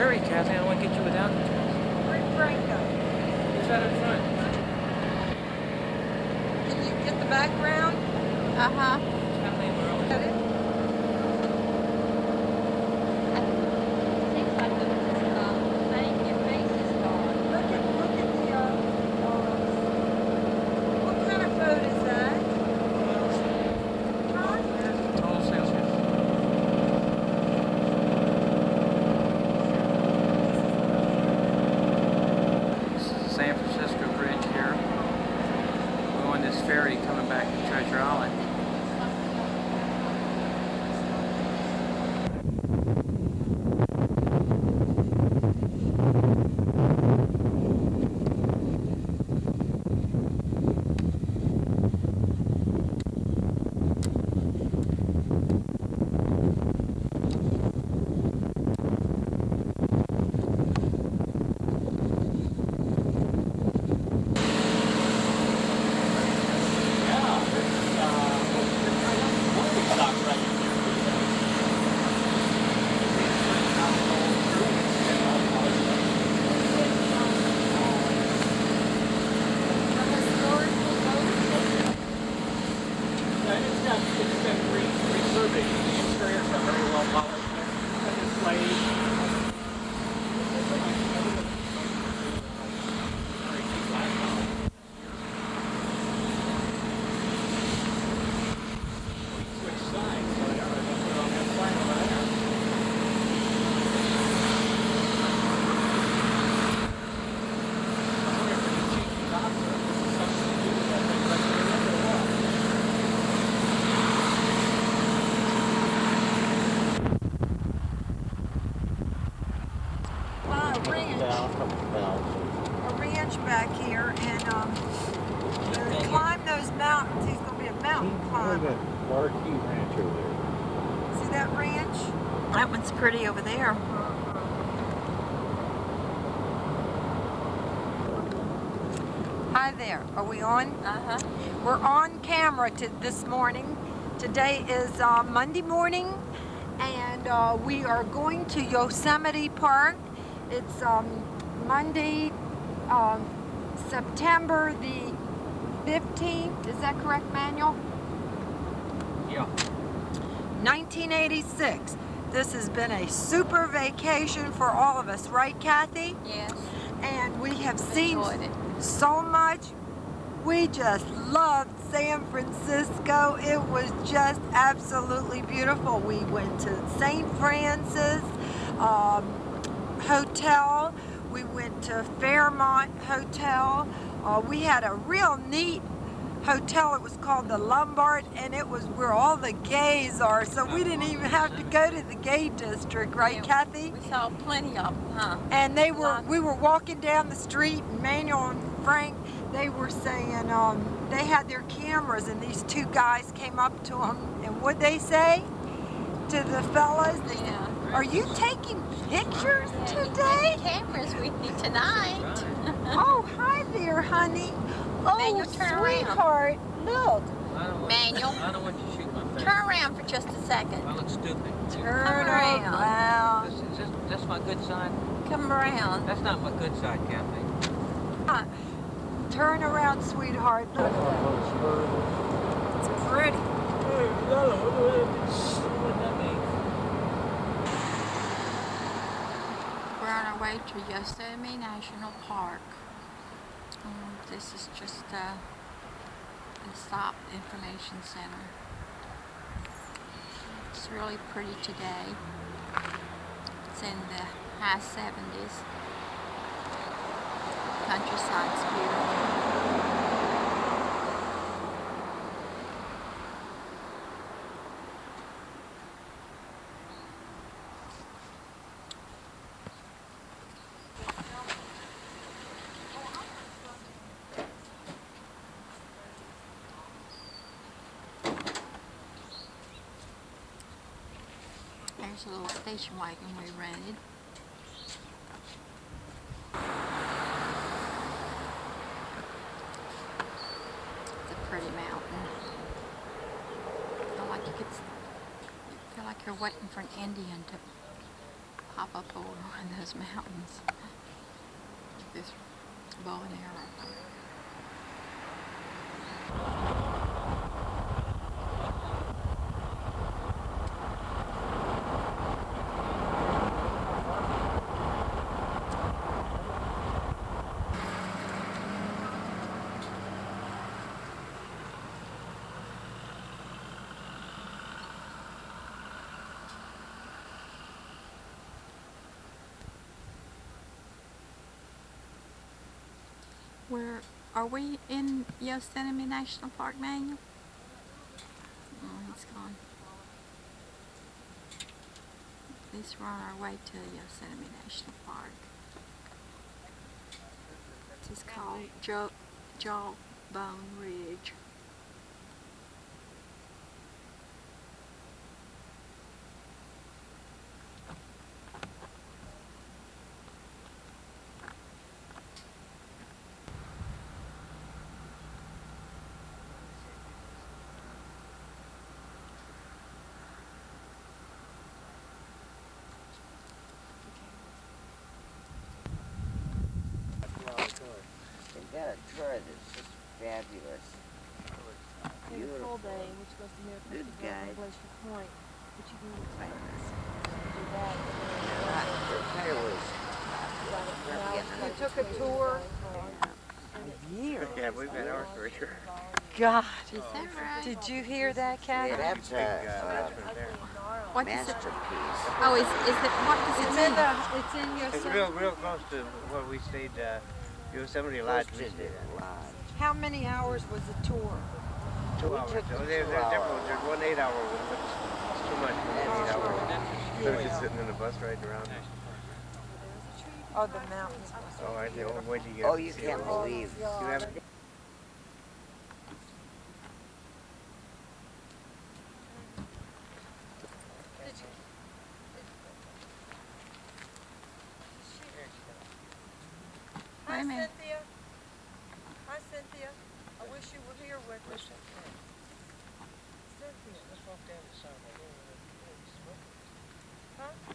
ferry, Kathy. I don't want to get you without it. Where'd Frank go? He's right up front. Can you get the background? Uh-huh. Kathleen, we're always Got it? Seems like the thing, your face is gone. Look at the, what kind of boat is that? Huh? total sales here. This is the San Francisco Bridge here. We're on this ferry coming back to Treasure Island. A ranch back here, and to climb those mountains, he's gonna be a mountain climber. Marquee Ranch over there. See that ranch? That one's pretty over there. Hi there. Are we on? Uh-huh. We're on camera this morning. Today is Monday morning, and we are going to Yosemite Park. It's Monday, September the 15th. Is that correct, Manuel? Yeah. 1986. This has been a super vacation for all of us, right, Kathy? Yes. And we have seen Enjoyed it. so much. We just loved San Francisco. It was just absolutely beautiful. We went to St. Francis Hotel. We went to Fairmont Hotel. We had a real neat hotel. It was called the Lombard, and it was where all the gays are, so we didn't even have to go to the gay district, right, Kathy? We saw plenty of them, huh? And we were walking down the street, and Manuel and Frank, they were saying they had their cameras, and these two guys came up to them, and what'd they say to the fellas? They said, "Are you taking pictures today?" Cameras with me tonight. Oh, hi there, honey. Oh, Manuel, turn around. sweetheart, look. Manuel, I don't want you to shoot my face. turn around for just a second. I look stupid. Turn around. around. That's my good side. Come around. That's not my good side, Kathy. Turn around, sweetheart. Look. It's pretty. We're on our way to Yosemite National Park. This is just the stop information center. It's really pretty today. It's in the high 70s. Countryside's beautiful. There's a little station wagon we rented. It's a pretty mountain. Feel like you're waiting for an Indian to hop up over one of those mountains. This bow and arrow. Where are we in Yosemite National Park, Manuel? Oh, he's gone. At least we're on our way to Yosemite National Park. This is called Jawbone Ridge. They've got a tour that's just fabulous. In a full day, which goes to Miracle Good Festival guide. and Glacier Point, but you can do that. You took a tour. Yeah, we've got ours right here. God, Is that right? did you hear that, Kathy? Yeah, that's What does it? masterpiece. Oh, is it? What does it mean? It's in It's Yosemite. real close to where we stayed, Yosemite Lodge. We Posted stayed it at. a lot. How many hours was the tour? 2 hours. took So the there's 2 different. hours. There's one 8 hour one, but it's too much for an 8 hour one. So we're just sitting in the bus riding around. Oh, the mountains. Oh, I know. Wait till you get Oh, up you and see can't it. believe. You haven't? Hi, Wait a minute. Cynthia. Hi, Cynthia. I wish you were here with us. Cynthia. Let's walk down the side. Huh?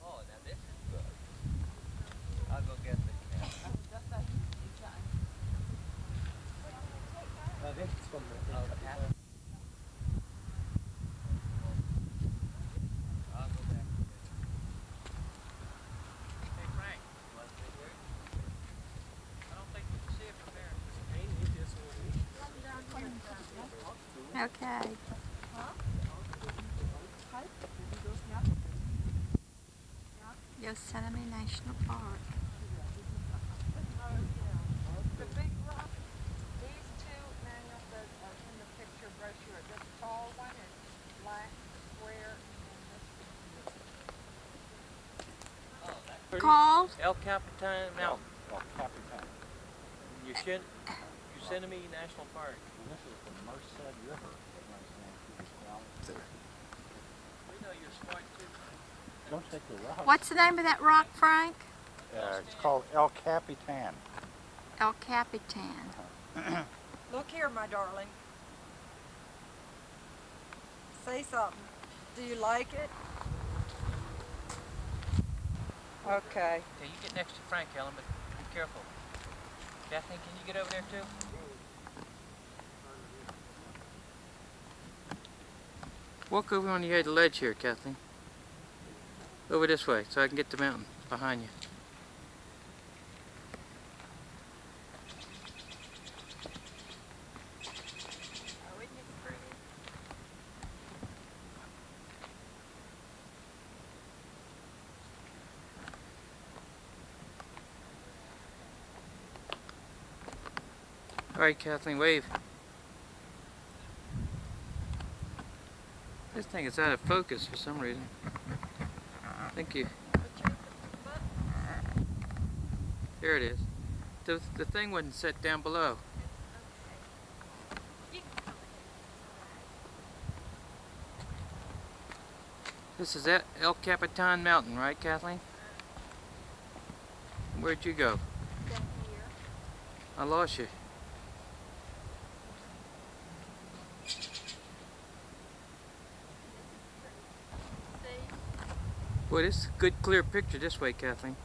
Oh, now this is good. I'll go get the cat. I think it's from the cat. I'll go back. Hey Frank, you want to sit here? I don't think you can see it from there. Okay. Yosemite National Park. The big rock. These two, Manuel, that are in the picture brochure. This tall one is black, square, and this Called? El Capitan Mountain. El Capitan. Yosemite National Park. And this is the Merced River. We know you're smart too. Don't take the rock. What's the name of that rock, Frank? It's called El Capitan. El Capitan. Look here, my darling. Say something. Do you like it? Okay. Okay, you get next to Frank, Ellen, but be careful. Kathleen, can you get over there too? Walk over on the edge of the ledge here, Kathleen. Over this way, so I can get the mountain behind you. All right, Kathleen, wave. This thing is out of focus for some reason. Thank you. There it is. The thing wasn't set down below. This is at El Capitan Mountain, right, Kathleen? Where'd you go? Down here. I lost you. See? Boy, this is a good clear picture this way, Kathleen.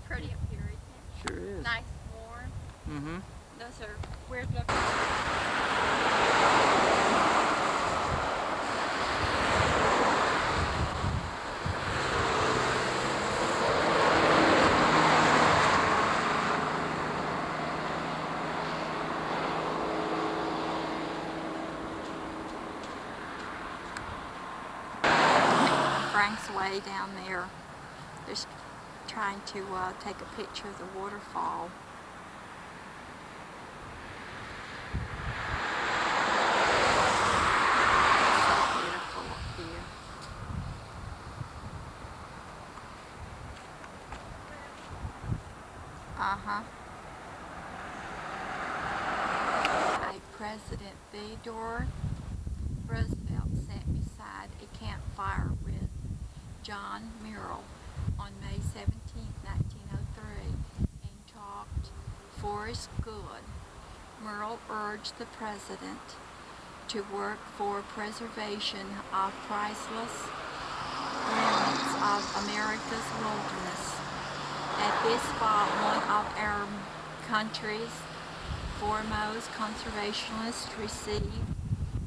Pretty up here, isn't it? Sure is. Nice, warm. Mm-hmm. Those are weird looking. Frank's way down there, just trying to take a picture of the waterfall. So beautiful up here. Uh-huh. President Theodore Roosevelt sat beside a campfire with John Murrell on May 17, 1903, and talked for his good. Murrell urged the president to work for preservation of priceless remnants of America's wilderness. At this spot, one of our country's foremost conservationists received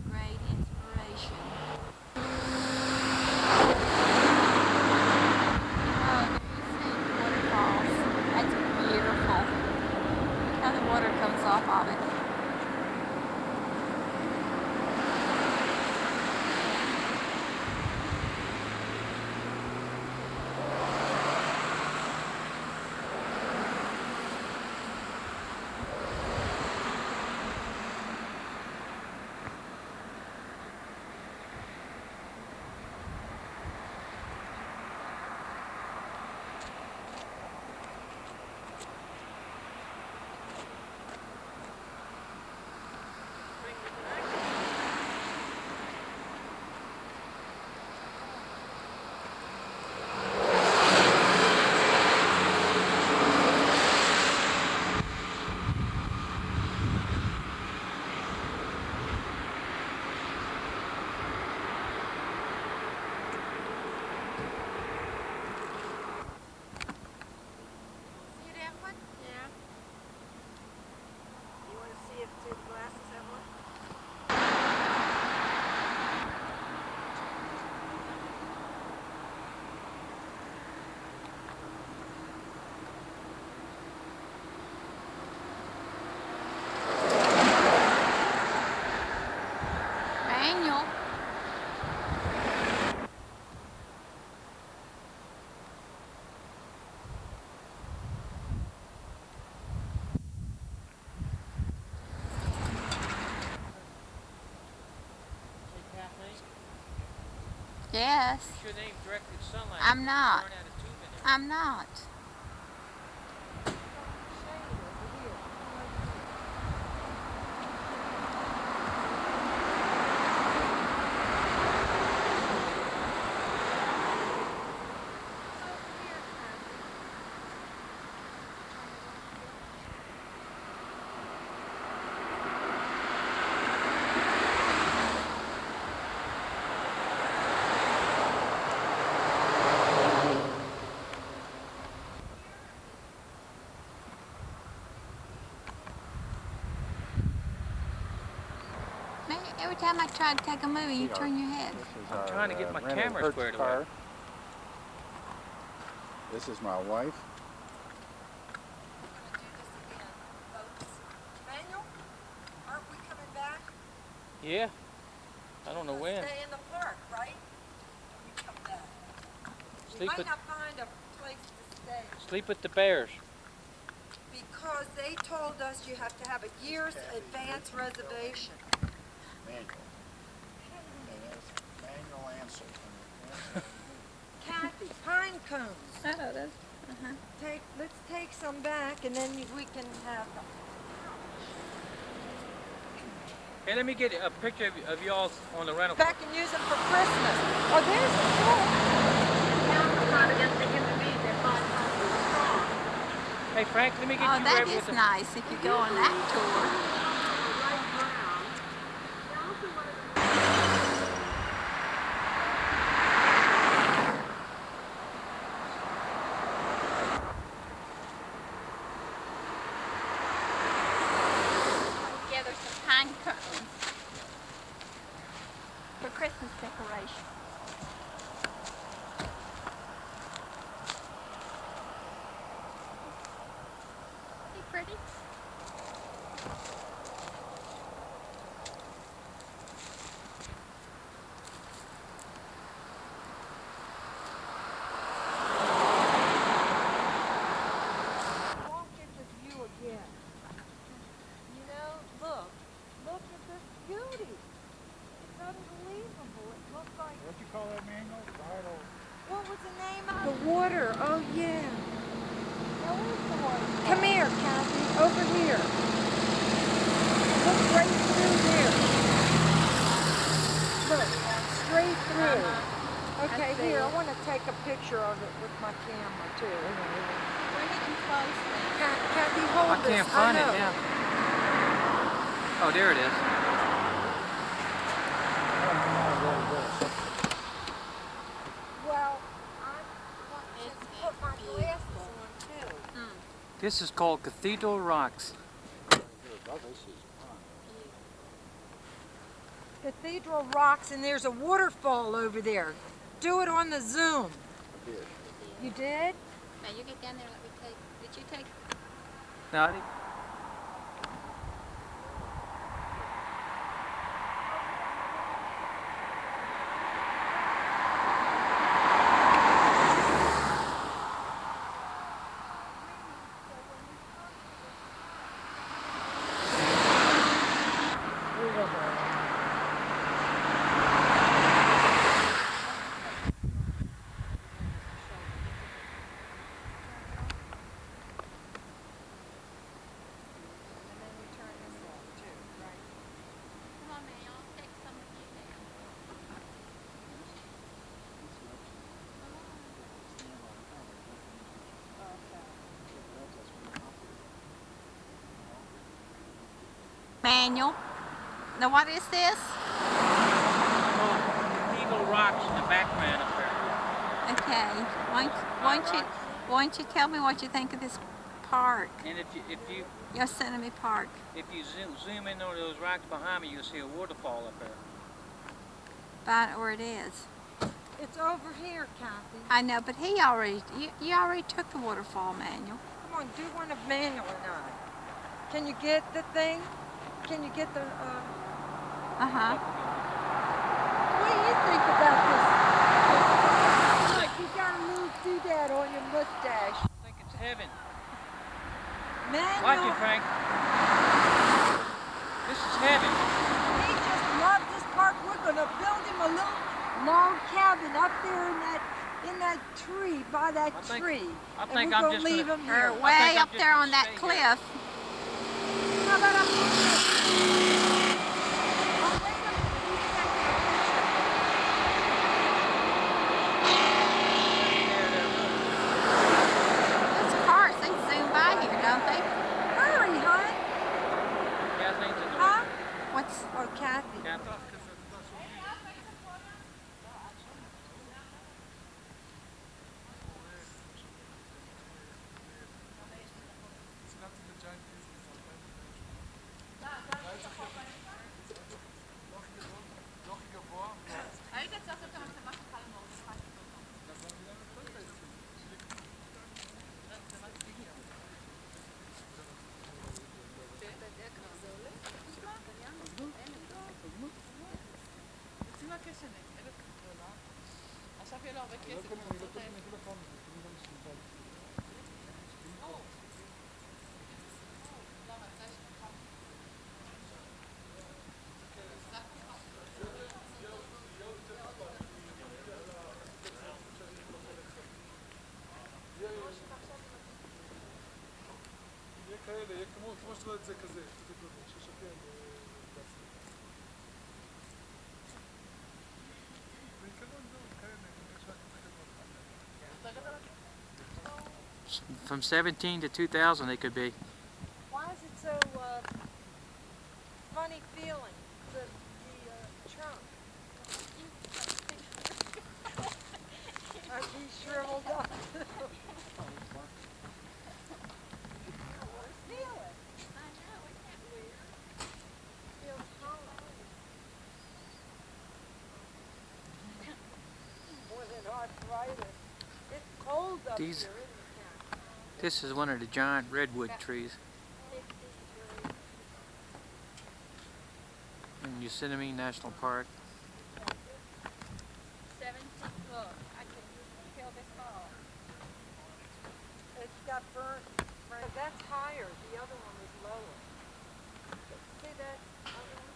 great inspiration. That's beautiful. How the water comes off of it. Yes. Your name directed sunlight. I'm not. Burn out a tube in there. I'm not. Every time I try to take a movie, you turn your head. I'm trying to get my camera squared away. This is my wife. Daniel, aren't we coming back? Yeah. I don't know when. Stay in the park, right? When we come back. We might not find a place to stay. Sleep with the bears. Because they told us you have to have a year's advance reservation. Manual. Manual answer. cones. Oh, those. Let's take some back, and then we can have them. Hey, let me get a picture of y'all on the rental. Back and use them for Christmas. Oh, there's the floor. Hey, Frank, let me get Oh, you that right with is nice if you go on that tour. Yeah, there's some pine cones for Christmas decoration. Hey, pretty. Won't get the view again. You know, look at this beauty. It's unbelievable. It looks like. What you call that manual? Vital. What was the name of the water? Oh yeah. Now where's the water? Come here, Kathy. Over here. Look right through there. Look, straight through. Okay, here. I want to take a picture of it with my camera too. We're getting close. Kathy, hold I this. can't find it know. now. Oh, there it is. Well, I want to put my glasses on too. This is called Cathedral Rocks. Cathedral Rocks, and there's a waterfall over there. Do it on the Zoom. You did? Now you get down there. Let me take. Did you take? Now, I think Come on, man. I'll take some of you there. Manual. Now what is this? Cathedral Rocks in the background up there. Okay. Why don't you tell me what you think of this park? And if you Yosemite Park. zoom in on those rocks behind me, you'll see a waterfall up there. Find out where it is. It's over here, Kathy. I know, but you already took the waterfall manual. Come on, do one of Manuel and I. Can you get the thing? Can you get the, Uh-huh. What do you think about this? Look, you got a little doodad on your mustache. I think it's heaven. Manuel, Watch it, Frank. This is heaven. he just loves this park. We're gonna build him a little log cabin up there in that tree, by that tree. I And think we're I'm gonna just leave gonna- him Or here. way I'm up just there gonna on that stay here. cliff. How about up here? Oh, wait a minute. He's taking a picture. Those cars, they zoom by here, don't they? Hurry, hon. Kathleen's in the Huh? way. What's Oh, Kathy. Kathleen. כאלה, יהיה כמו שאת רואה את זה כזה, כזה גודל, ששוקל פלסטיק. בעיקרון זהו, כאלה, יש רק חברות. From 17 to 2000 they could be. Why is it so funny feeling, the trunk? Are we shriveled up? More than arthritis. It's cold up These- here, isn't it? This is one of the giant redwood trees in Yosemite National Park. 17 look, I can kill this ball. It's got burnt. Right. That's higher. The other one was lower. See that other one?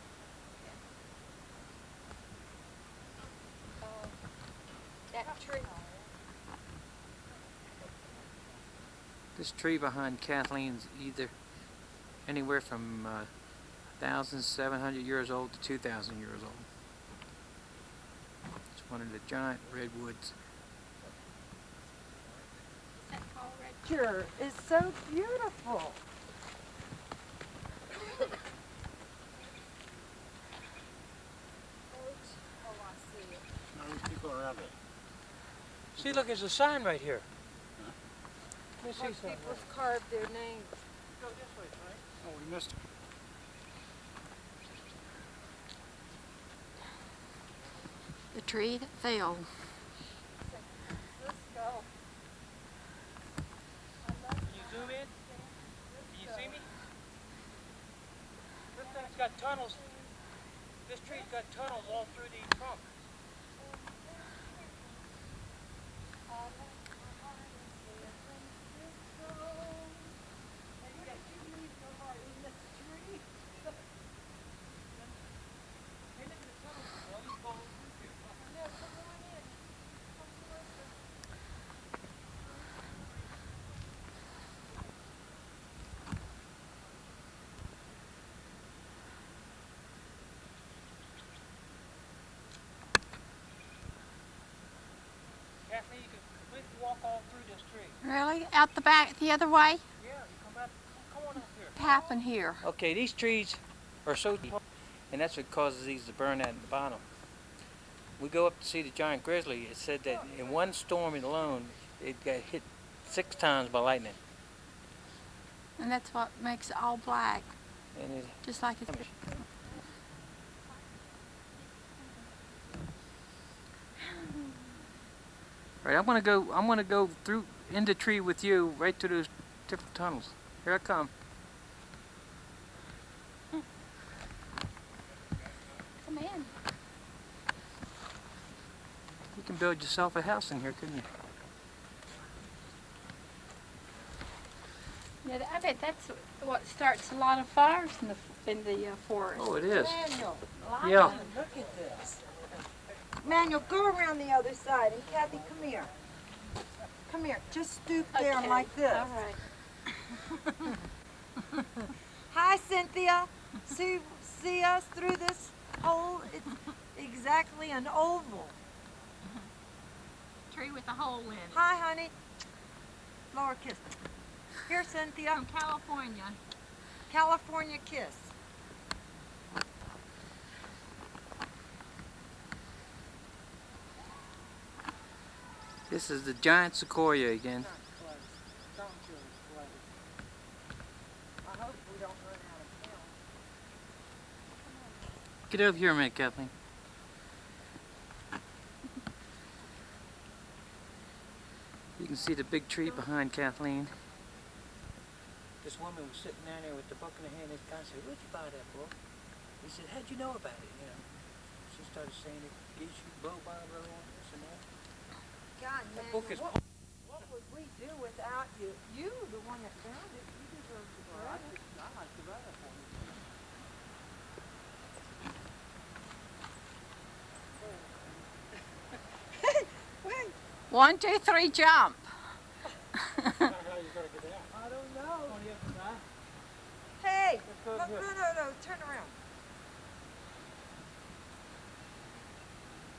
That tree. This tree behind Kathleen's either anywhere from 1,700 years old to 2,000 years old. It's one of the giant redwoods. Picture is so beautiful. Oh, I see it. Now these people around it. See, look, there's a sign right here. Let me see Most something. people have carved their names. Go this way, Frank. Oh, we missed it. The tree that fell. Let's go. Can you zoom in? Can you see me? This thing's got tunnels. This tree's got tunnels all through the trunk. Kathleen, you can completely walk all through this tree. Really? Out the back, the other way? Yeah, you come back. Come on up here. What happened here? Okay, these trees are so tall, and that's what causes these to burn out at the bottom. We go up to see the giant grizzly. It said that in one storm alone, it got hit 6 times by lightning. And that's what makes it all black, And it, just like it's... all right, I'm gonna go through in the tree with you, right to those different tunnels. Here I come. Come in. You can build yourself a house in here, couldn't you? Yeah, I bet that's what starts a lot of fires in the forest. Oh, it is. Manuel, Yeah. look at this. Manuel, go around the other side. And Kathy, come here. Come here. Just stoop down Okay. like this. All right. Hi, Cynthia. See us through this hole? It's exactly an oval. Tree with a hole in it. Hi, honey. Lower kiss. Here, Cynthia. From California. California kiss. This is the giant sequoia again. I hope we don't run out of film. Get over here a minute, Kathleen. You can see the big tree behind Kathleen. This woman was sitting down there with the book in her hand. This guy said, "Where'd you buy that book?" He said, "How'd you know about it?" You know. She started saying it gives you blow by blow on this and that. God, That man, book is what would we do without you? You, the one that found it, you deserve the credit. I like to write it for you. 1, 2, 3, jump. How you gotta get out? I don't know. Oh, you have to die? Hey, no, turn around.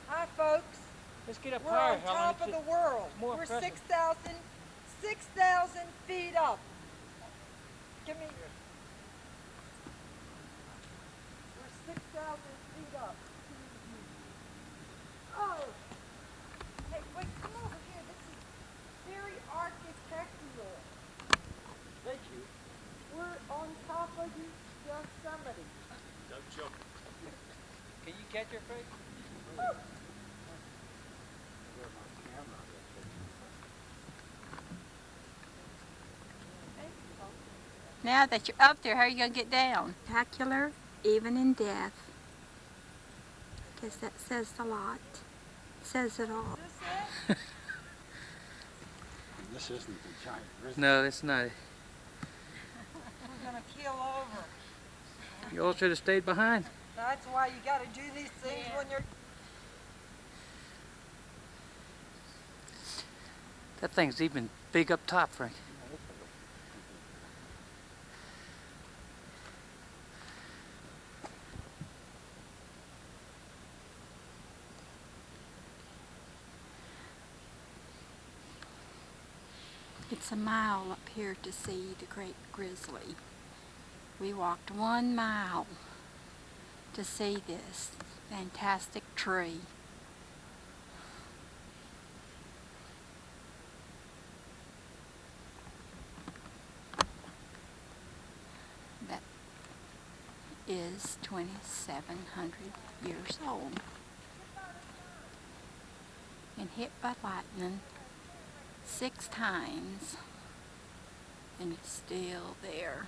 Hi, folks. Let's get up We're higher, on Helen. top of the world. more We're impressive. 6,000 feet up. Give me. We're 6,000 feet up. Oh. Hey, wait, come over here. This is very architectural. Thank you. We're on top of the Yosemite. Don't choke. Can you catch her face? Now that you're up there, how are you going to get down? Spectacular, even in death. I guess that says a lot. Says it all. This isn't the giant grizzly. No, it's not. We're gonna keel over. You all should have stayed behind. That's why you gotta do these things when you're. That thing's even big up top, Frank. It's a mile up here to see the great grizzly. We walked 1 mile to see this fantastic tree. That is 2,700 years old and hit by lightning 6 times, and it's still there.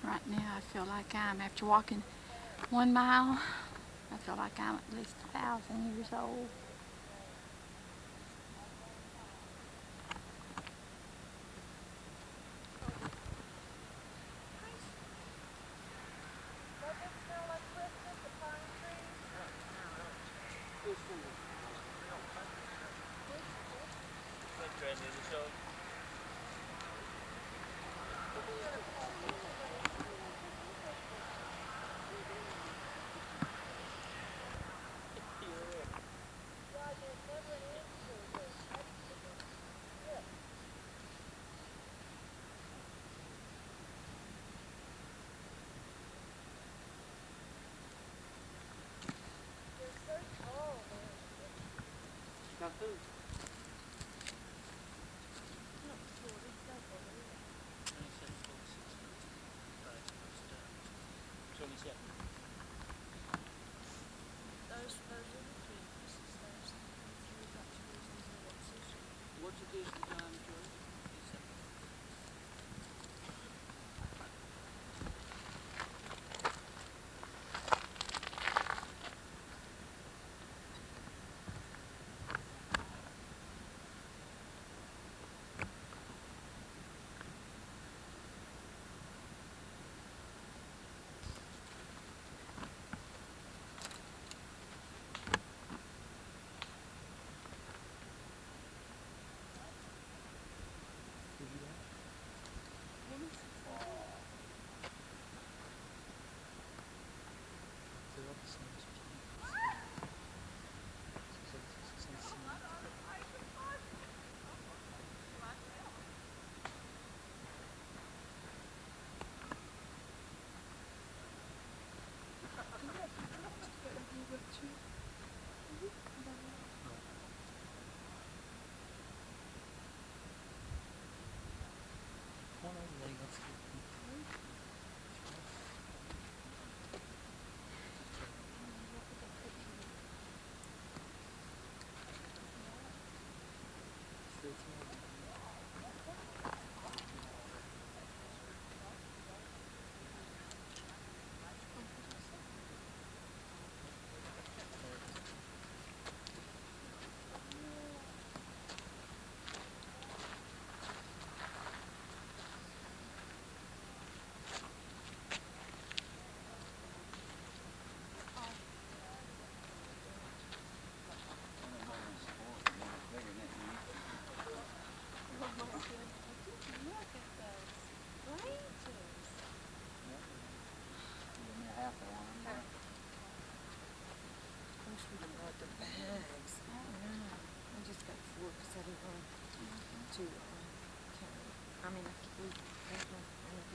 Right now I feel like after walking 1 mile, I feel like I'm at least 1,000 years old. Does it smell like Christmas, the pine trees? Got food. What's the distance on George?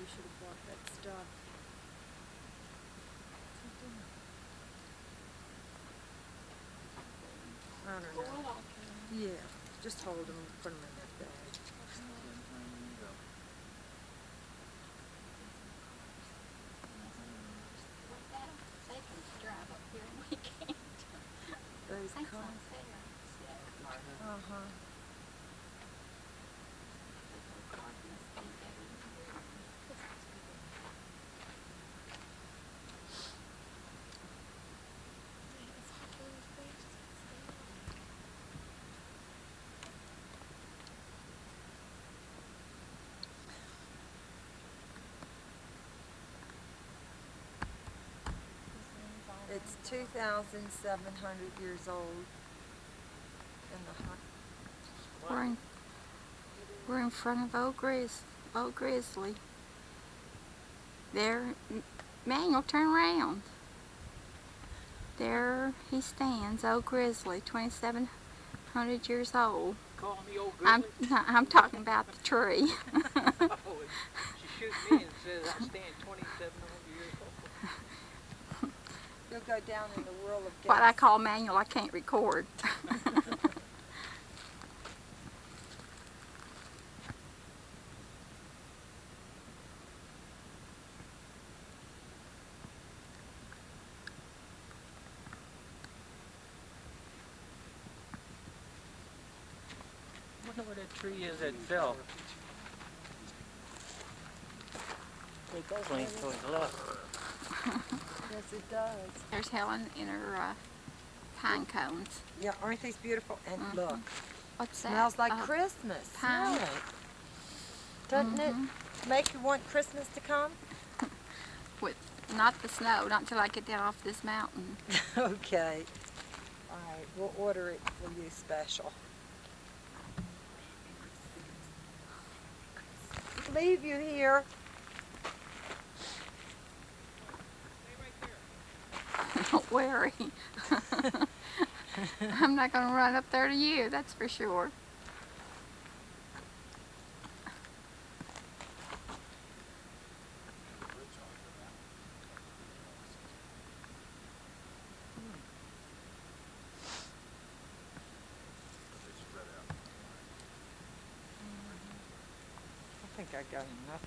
should have bought that stuff. I don't know. Yeah, just hold them, put them in that bag. They can drive up here and we can't. Those That's cars. not fair. Uh-huh. It's 2,700 years old. In the We're in front of Old Grizzly. There, Manuel, turn around. There he stands, Old Grizzly, 2,700 years old. Call me old grizzly? I'm talking about the tree. Oh, she shoots me and says I stand 2,700 years old. You'll go down in the whirl of gas. What I call Manuel, I can't record. I wonder where that tree is that fell. It does lean towards the left. Yes, it does. There's Helen in her pine cones. Yeah, aren't these beautiful? And look, What's that? smells like Christmas. pine. Smell it. Doesn't it make you want Christmas to come? With not the snow, not till I get down off this mountain. Okay. All right, we'll order it for you special. Leave you here. Don't worry. I'm not going to run up there to you, that's for sure. I think I got enough.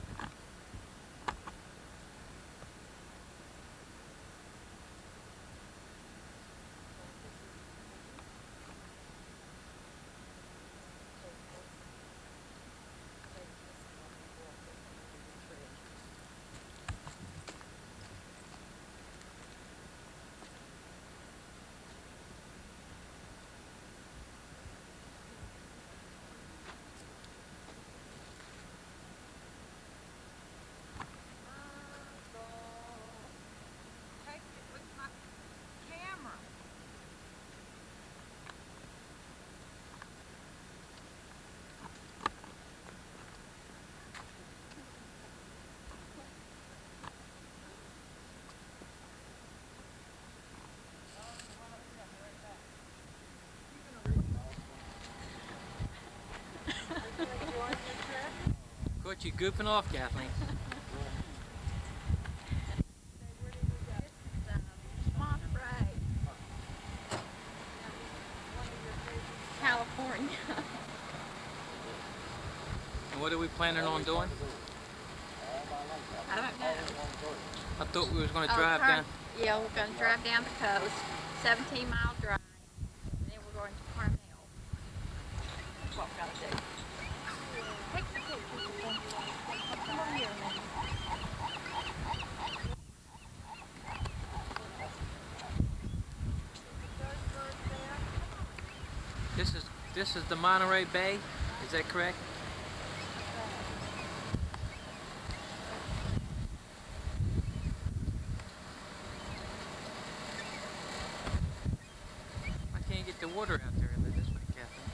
Caught you goofing off, Kathleen. California. And what are we planning on doing? I don't know. I thought we was going to drive down. Yeah, we're going to drive down the coast, 17-mile drive, and then we're going to Carmel. That's what we're going to do. Take the pictures. Come on here, man. This is the Monterey Bay. Is that correct? I can't get the water out there this way, Kathleen.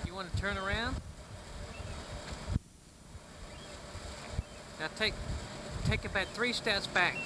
You want to turn around? Now take about 3 steps back.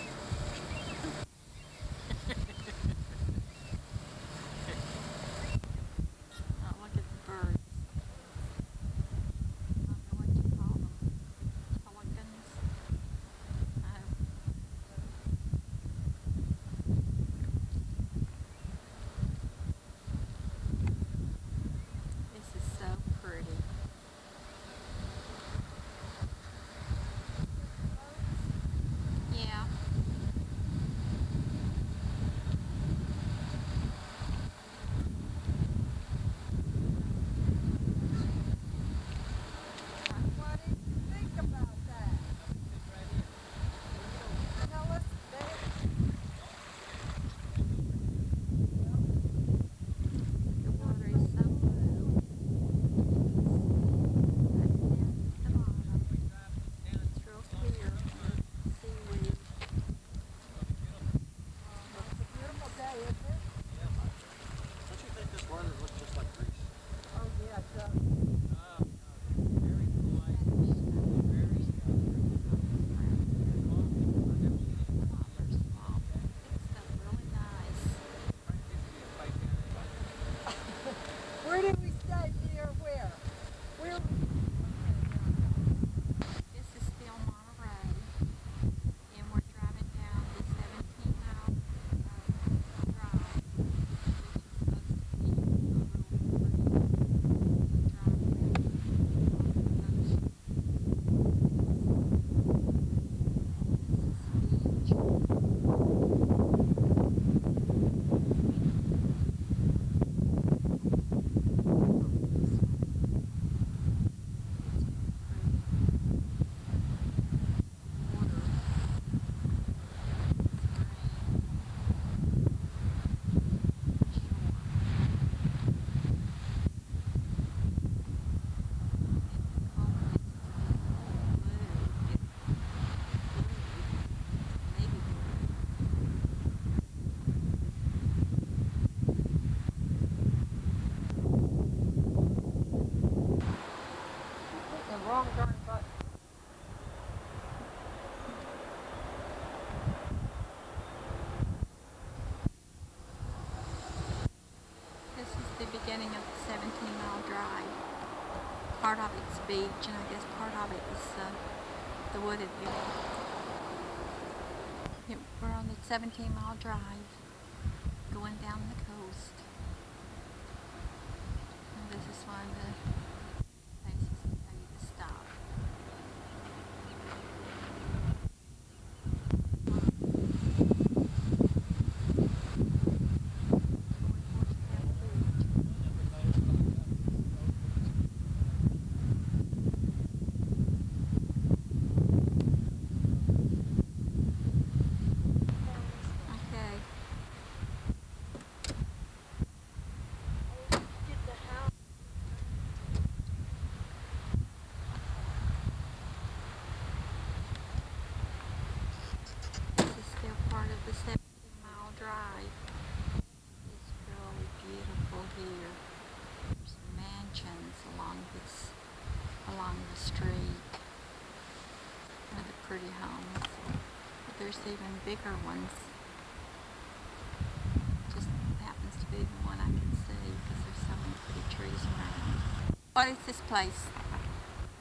part of it's beach, and I guess part of it is the wooded area. We're on the 17-mile drive going down the coast. And this is one of the places that tell you to stop. Okay. This is still part of the 17-mile drive. It's really beautiful here. There's mansions along the street with the pretty homes. But there's even bigger ones. Just happens to be the one I can see because there's so many pretty trees around. What is this place?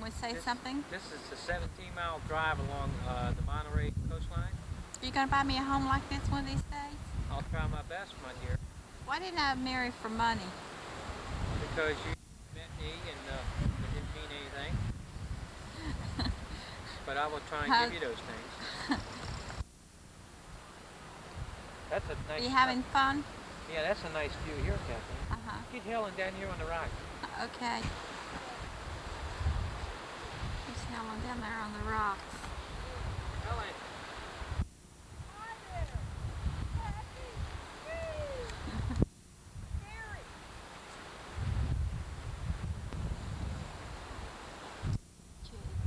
Want to say something? This is a 17-mile drive along the Monterey coastline. Are you going to buy me a home like this one of these days? I'll try my best, my dear. Why didn't I marry for money? Because you met me and it didn't mean anything. But I will try and give you those things. That's a nice. Are you having fun? Yeah, that's a nice view here, Kathleen. Get Helen down here on the rock. Okay. There's Helen down there on the rocks. Helen.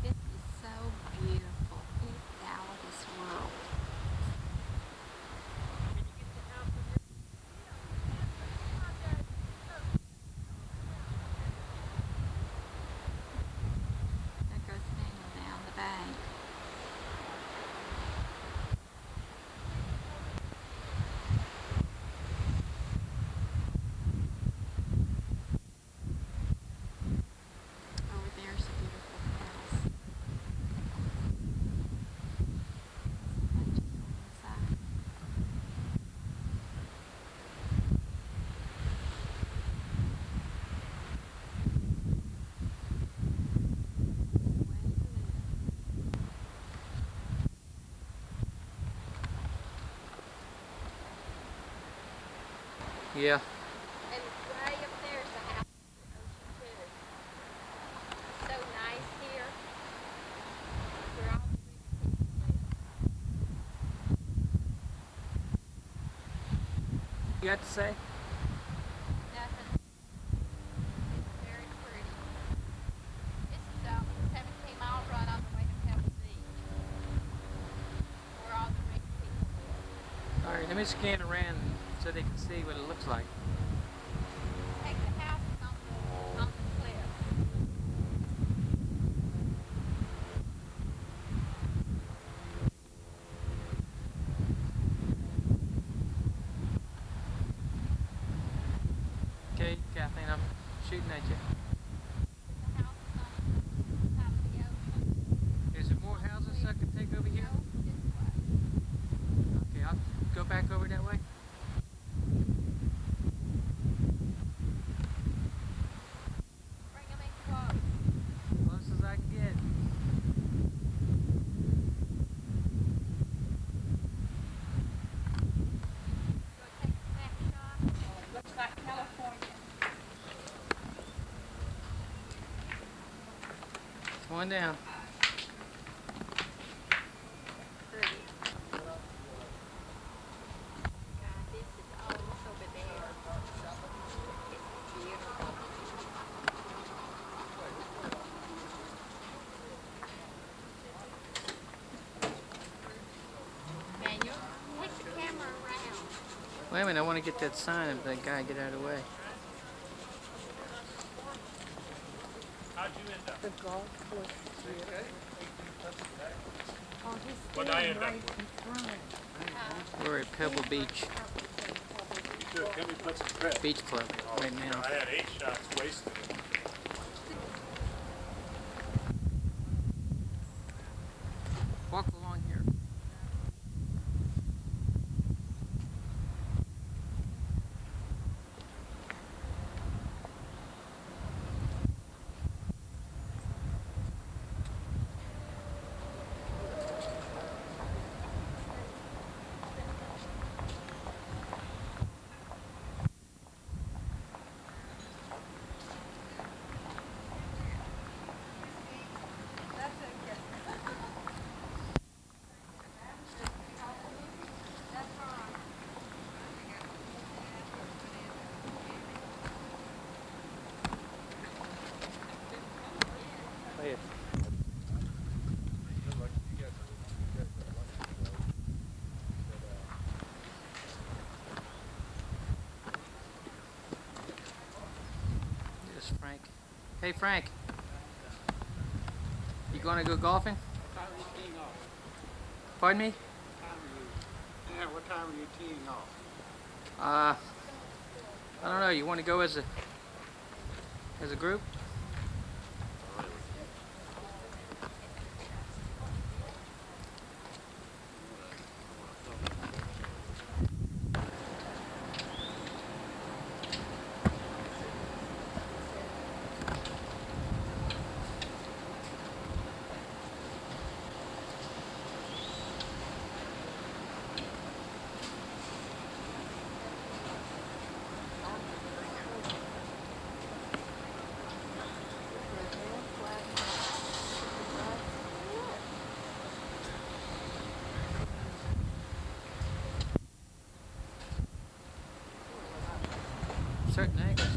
This is so beautiful. It's out of this world. There goes Daniel down the bank. Over there's a beautiful house. Just inside. Yeah. And way up there's the house in the ocean too. So nice here. Where all the rich people live. You got to say? Nothing. It's very pretty. This is a 17-mile run on the way to Pebble Beach. Where all the rich people live. All right, let me scan around so they can see what it looks like. Take the houses on the cliff. Okay, Kathleen, I'm shooting at you. The houses on top of the ocean. Is there more houses I can take over here? Go this way. Okay, I'll go back over that way. Bring them in close. Close as I can get. Go take a snapshot. Looks like California. Come on down. Pretty. God, this is all over there. It's beautiful. Manuel, take the camera around. Wait a minute, I want to get that sign of that guy get out of the way. How'd you end up? The golf course here. Oh, he's What'd I end up right with? in front. We're at Pebble Beach Good, can we put some credit? Beach Club right now. I had 8 shots wasted. Hey Frank, you gonna go golfing? What time are you teeing off? Pardon me? What time are you teeing off? I don't know. You want to go as a group? Certain angles.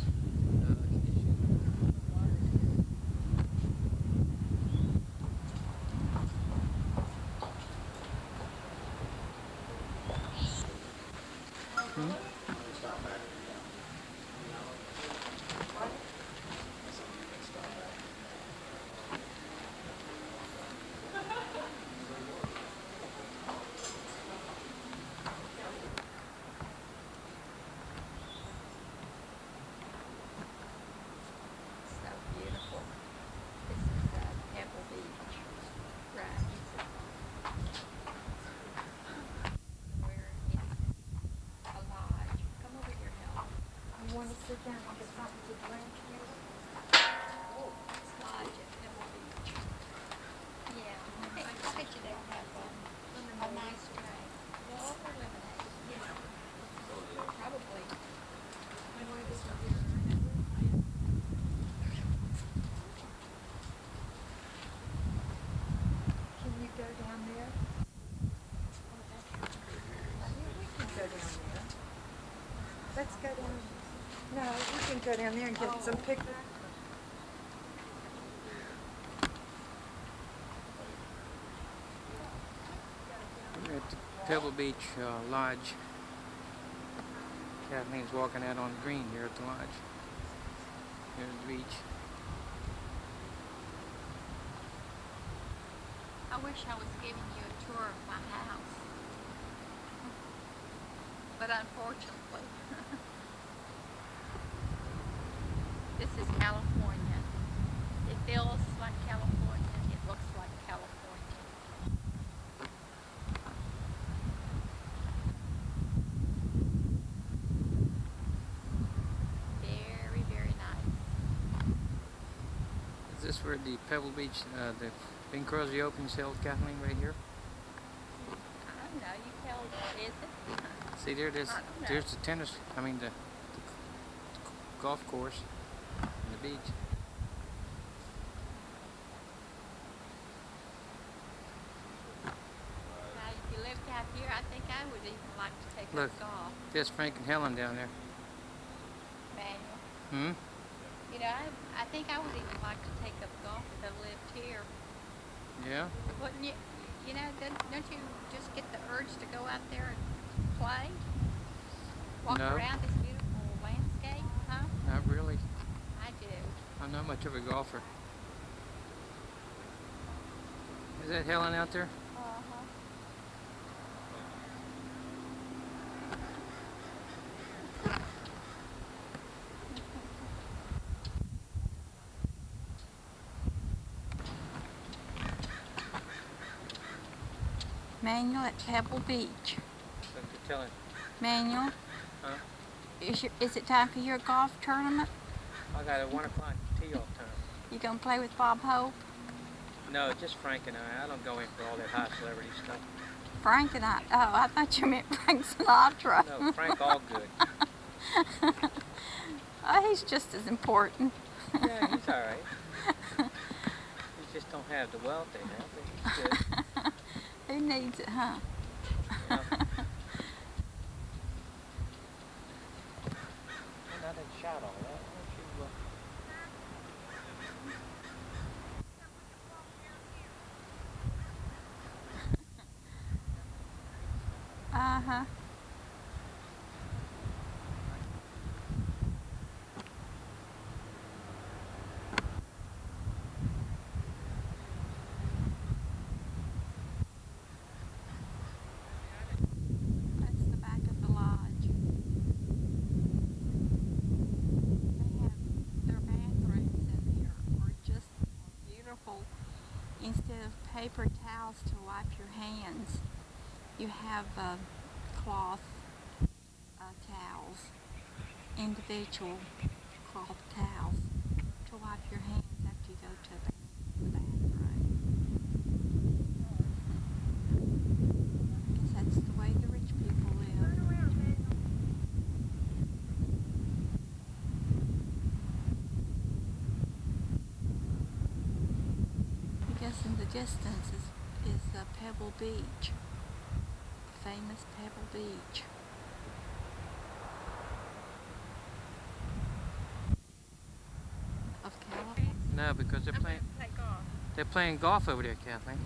So beautiful. This is Pebble Beach. Right. Where it's a lodge. Come over here, Helen. You want to sit down and get something to drink here? It's lodge at Pebble Beach. Yeah. I bet you they'll have a nice drink. Water, lemonade. Yeah. Probably. Can you go down there? We can go down there. Let's go down. No, we can go down there and get some pictures. We're at the Pebble Beach Lodge. Kathleen's walking out on the green here at the lodge. Here's the beach. I wish I was giving you a tour of my house. But unfortunately, this is California. It feels like California. It looks like California. Very, very nice. Is this where the Pebble Beach, the Bing Crosby Open's held, Kathleen, right here? I don't know. You tell me, is it? See, there it is. I don't know. There's the tennis, the golf course and the beach. Now, if you lived out here, I think I would even like to take Look, up golf. there's Frank and Helen down there. Manual. You know, I think I would even like to take up golf if I lived here. Yeah? Wouldn't you? You know, don't you just get the urge to go out there and play? Walk No. around this beautiful landscape, huh? Not really. I do. I'm not much of a golfer. Is that Helen out there? Uh-huh. Manual at Pebble Beach. That's what you're telling. Manual, Huh? is it time for your golf tournament? I got a 1 o'clock tee off time. You gonna play with Bob Hope? No, just Frank and I. I don't go in for all that high celebrity stuff. Frank and I. Oh, I thought you meant Frank Sinatra. No, Frank all good. Oh, he's just as important. Yeah, he's all right. He just don't have the wealth they have, but he's good. Who needs it, huh? Yeah. Well, I didn't shout all that. Uh-huh. paper towels to wipe your hands. You have cloth towels, individual cloth towels to wipe your hands after you go to the bathroom. Because that's the way the rich people live. Because in the distance is Pebble Beach, the famous Pebble Beach. Of California. No, because they're playing golf over there, Kathleen.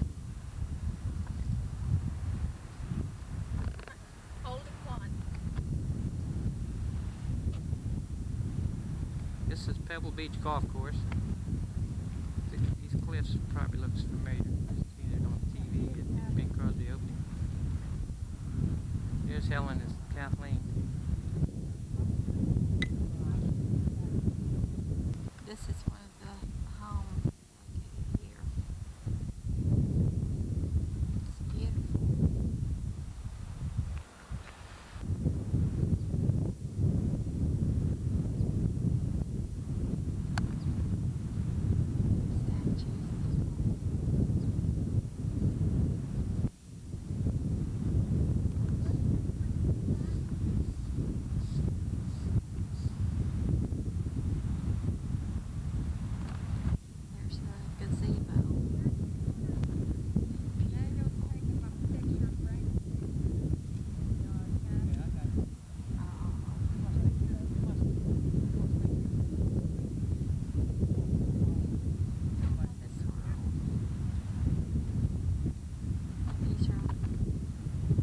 Hold it one. This is Pebble Beach Golf Course. These cliffs probably looks familiar. I've seen it on TV at Bing Crosby opening. Here's Helen and Kathleen. This is one of the homes located here. It's beautiful. There's the gazebo.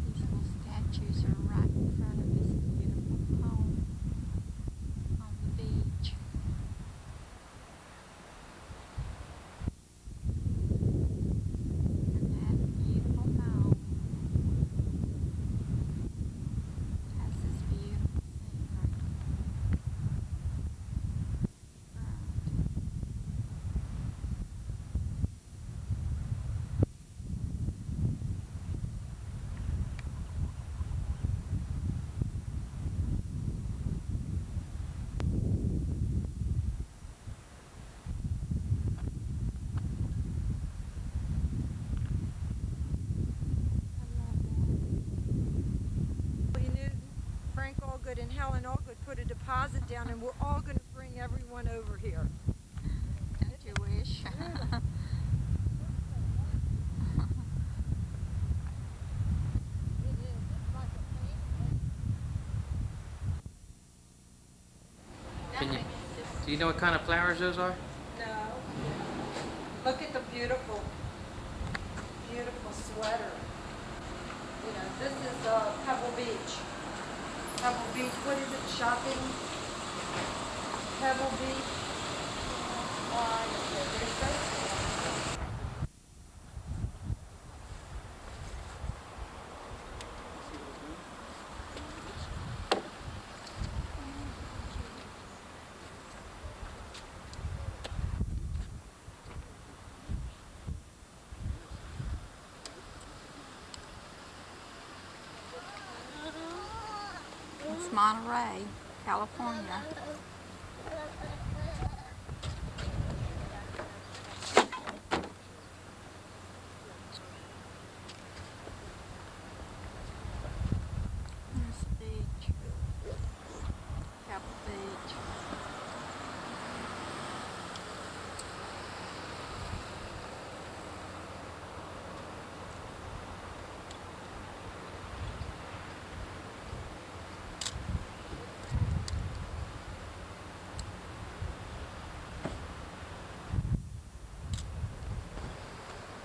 These little statues are right in front of this beautiful home on the beach. And that beautiful home has this beautiful scenery. Frank Allgood and Helen Allgood put a deposit down, and we're all going to bring everyone over here. Don't you wish? Do you know what kind of flowers those are? No. Look at the beautiful, beautiful sweater. You know, this is Pebble Beach. Pebble Beach, what is it, shopping? Pebble Beach. There's those. It's Monterey, California. There's the beach. Pebble Beach.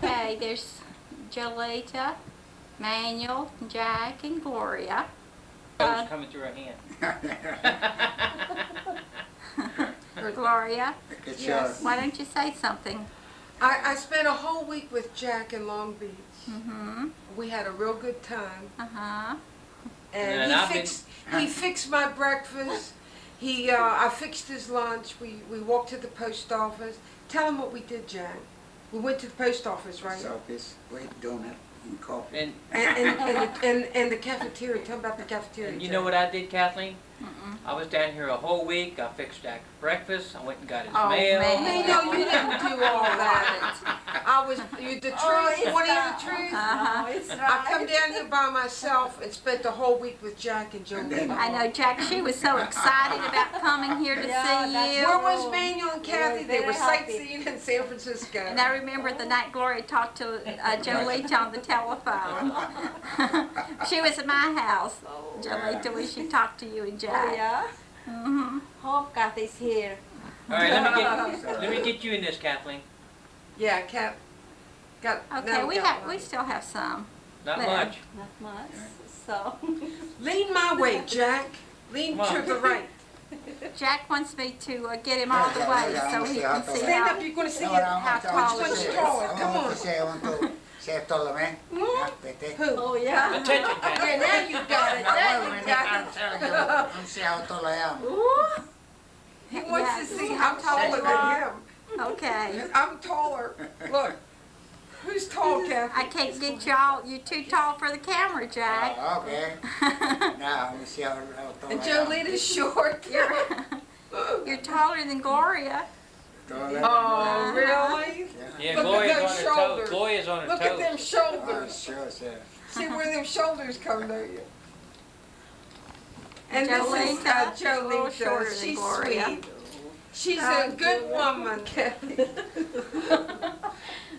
Okay, there's Jolita, Manuel, Jack, and Gloria. It's coming through her hand. Gloria, Yes. why don't you say something? I spent a whole week with Jack in Long Beach. Mm-hmm. We had a real good time. Uh-huh. And he fixed my breakfast. I fixed his lunch. We walked to the post office. Tell him what we did, Jack. We went to the post office, right? Office, wait, donut, and coffee. And And the cafeteria. Tell me about the cafeteria. you know what I did, Kathleen? Mm-mm. I was down here a whole week. I fixed Jack breakfast. I went and got his Oh, mail. man. No, you didn't do all that. I was, the trees, one of the trees. I come down here by myself and spent the whole week with Jack and Jolene. I know, Jack, she was so excited about coming here to see you. Where was Manuel and Kathy? They were sightseeing in San Francisco. And I remember the night Gloria talked to Jolita on the telephone. She was at my house, Jolita, when she talked to you and Jack. Oh, yeah? Mm-hmm. Hope Kathy's here. All right, let me get you in this, Kathleen. Yeah, Kat. Got. Okay, now we got one. we still have some. Not There. much. Not much. So. Lean my way, Jack. Lean Come to on. the right. Jack wants me to get him all the way so he can see Stand how. up. You're going to see No, it. how tall Which it one's is. taller? Come I want on. to say, I want to say taller man. Yeah, Pete. Who? Oh, yeah. Attention, Yeah, Kathleen. now you got it. Now, Now wait a you minute, got I'm it. telling you, I'm see how tall I am. He wants Yeah, to see see how I'm tall taller you than are? him. Okay. I'm taller. Look. Who's tall, Kathy? I can't get y'all. You're too tall for the camera, Jack. Oh, okay. Now, let me see how tall And I am. Jolita's short. You're taller than Gloria. Taller. Oh, really? Yeah, Look at Gloria's those on her toes. shoulders. Gloria's on her Look at toes. them Oh, shoulders. sure, sir. See where them shoulders come, don't you? And this is Jolita, she's a little shorter Jolita. than She's Gloria. sweet. She's a good woman, Kathy.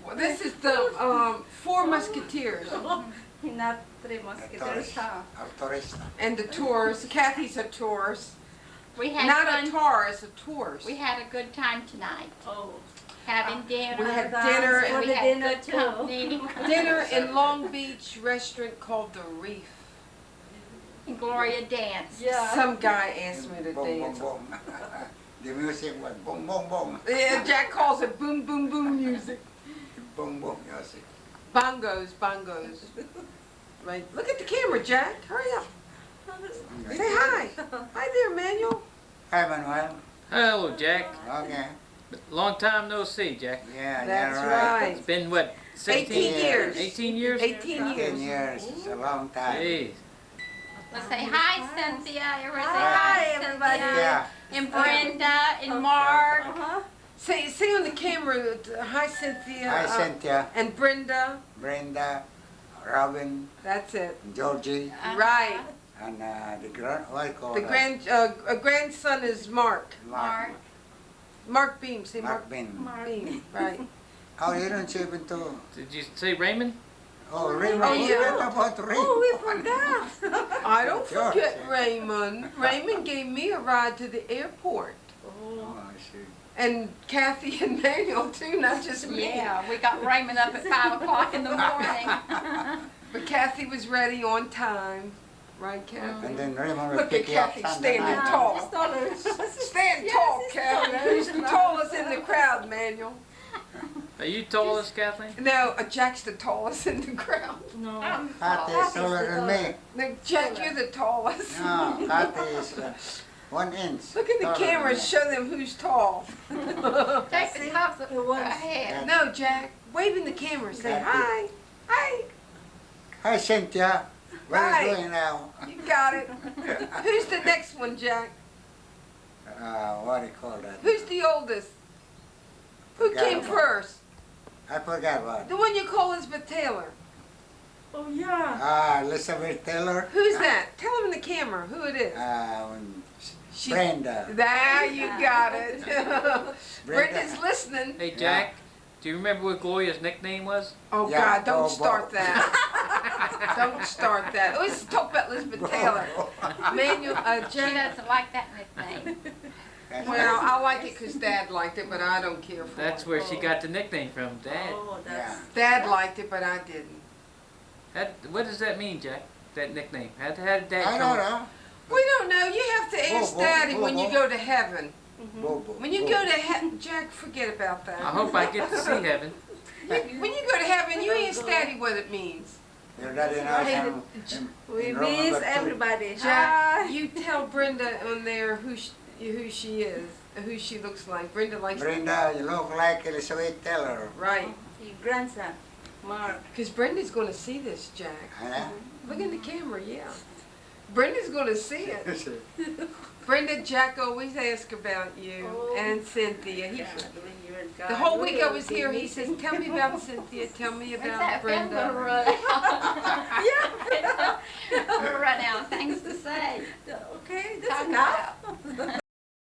Well, this is the Four Musketeers Not 3 musketeers, huh? Autorista. and the tours. Kathy's a tourist. We had Not fun. a tourist, a tourist. We had a good time tonight. Oh. Having dinner. We had dinner and and we the had dinner good too. company. dinner in Long Beach restaurant called The Reef. And Gloria danced. Yeah. Some guy asked me to Boom, boom, dance. boom. The music was boom, boom, boom. Yeah, Jack calls it boom, boom, boom music. Boom, boom music. Bongos, bongos. Right. Look at the camera, Jack. Hurry up. Say hi. Hi there, Manuel. Hi, Manuel. Hello, Jack. Okay. Long time no see, Jack. Yeah, That's yeah, right. It's been what? 16 18 years. 18 years? 18 10 years. years. It's a long time. Jeez. Let's say hi, Cynthia. Everybody say Hi, hi, everybody. Cynthia. Yeah. And Brenda and Mark. Uh-huh. Say on the camera, hi, Cynthia. Hi, Cynthia, And Brenda. Brenda, Robin, That's it. Georgie, Right. and the what you call The grandson is Mark. Mark. Mark Beam. Say Mark Mark Bin. Beam. Right. Oh, you don't say even too. Did you say Raymond? Oh, Raymond. Oh, You yeah. forgot about Raymond. Oh, we forgot. I don't Sure. forget Raymond. Raymond gave me a ride to the airport. Oh, I see. And Kathy and Manuel too, not just me. Yeah, we got Raymond up at 5 o'clock in the morning. But Kathy was ready on time. Right, Kathy? And then Raymond will Look at pick you up Kathy Sunday standing night. tall. Dollars. Stand tall, Kathy. Who's the tallest in the crowd, Manuel? Are you tallest, Kathleen? No, Jack's the tallest in the crowd. No. Kathy is taller than me. No, Jack, you're the tallest. No, Kathy is 1 inch. Look at the taller camera than and me. show them who's tall. Take the tops of her head. No, Jack, wave in the camera. Say Kathy. hi. Hi. Hi, Cynthia. What are you Hi. doing now? You got it. Who's the next one, Jack? What do you call that? Who's the oldest? Who Forgot came about- first? I forgot what. The one you call Elizabeth Taylor. Oh, yeah. Elizabeth Taylor. Who's that? Tell him in the camera who it is. She- Brenda. There, you got it. Brenda's listening. Hey, Jack. Do you remember what Gloria's nickname was? Oh Yeah, God, don't Bo- start that. Don't start that. Let's talk about Elizabeth Taylor. Manuel, She Jack. doesn't like that nickname. Well, I like it because Dad liked it, but I don't care for That's it. where she got the nickname from, Dad. Oh, that's. Dad liked it, but I didn't. What does that mean, Jack? That nickname? How did Dad I come don't up? know. We don't know. You have to ask Bo- Daddy Bo- when you Bo- go to heaven. Bo- Bo- When you Bo- go to heaven, Jack, forget about that. I hope I get to see heaven. When you go to heaven, you ask Daddy what it means. Your daddy knows him. We miss everybody. Jack, Hi. you tell Brenda on there who she is, who she looks like. Brenda likes. Brenda, you look like Elizabeth Taylor. Right. Your grandson, Mark. Because Brenda's going to see this, Jack. Huh? Look in the camera, yeah. Brenda's going to see it. Brenda, Jack always asks about you and Cynthia. The whole week I was here, he says, tell me about Cynthia, tell me about Brenda. Run out of things to say.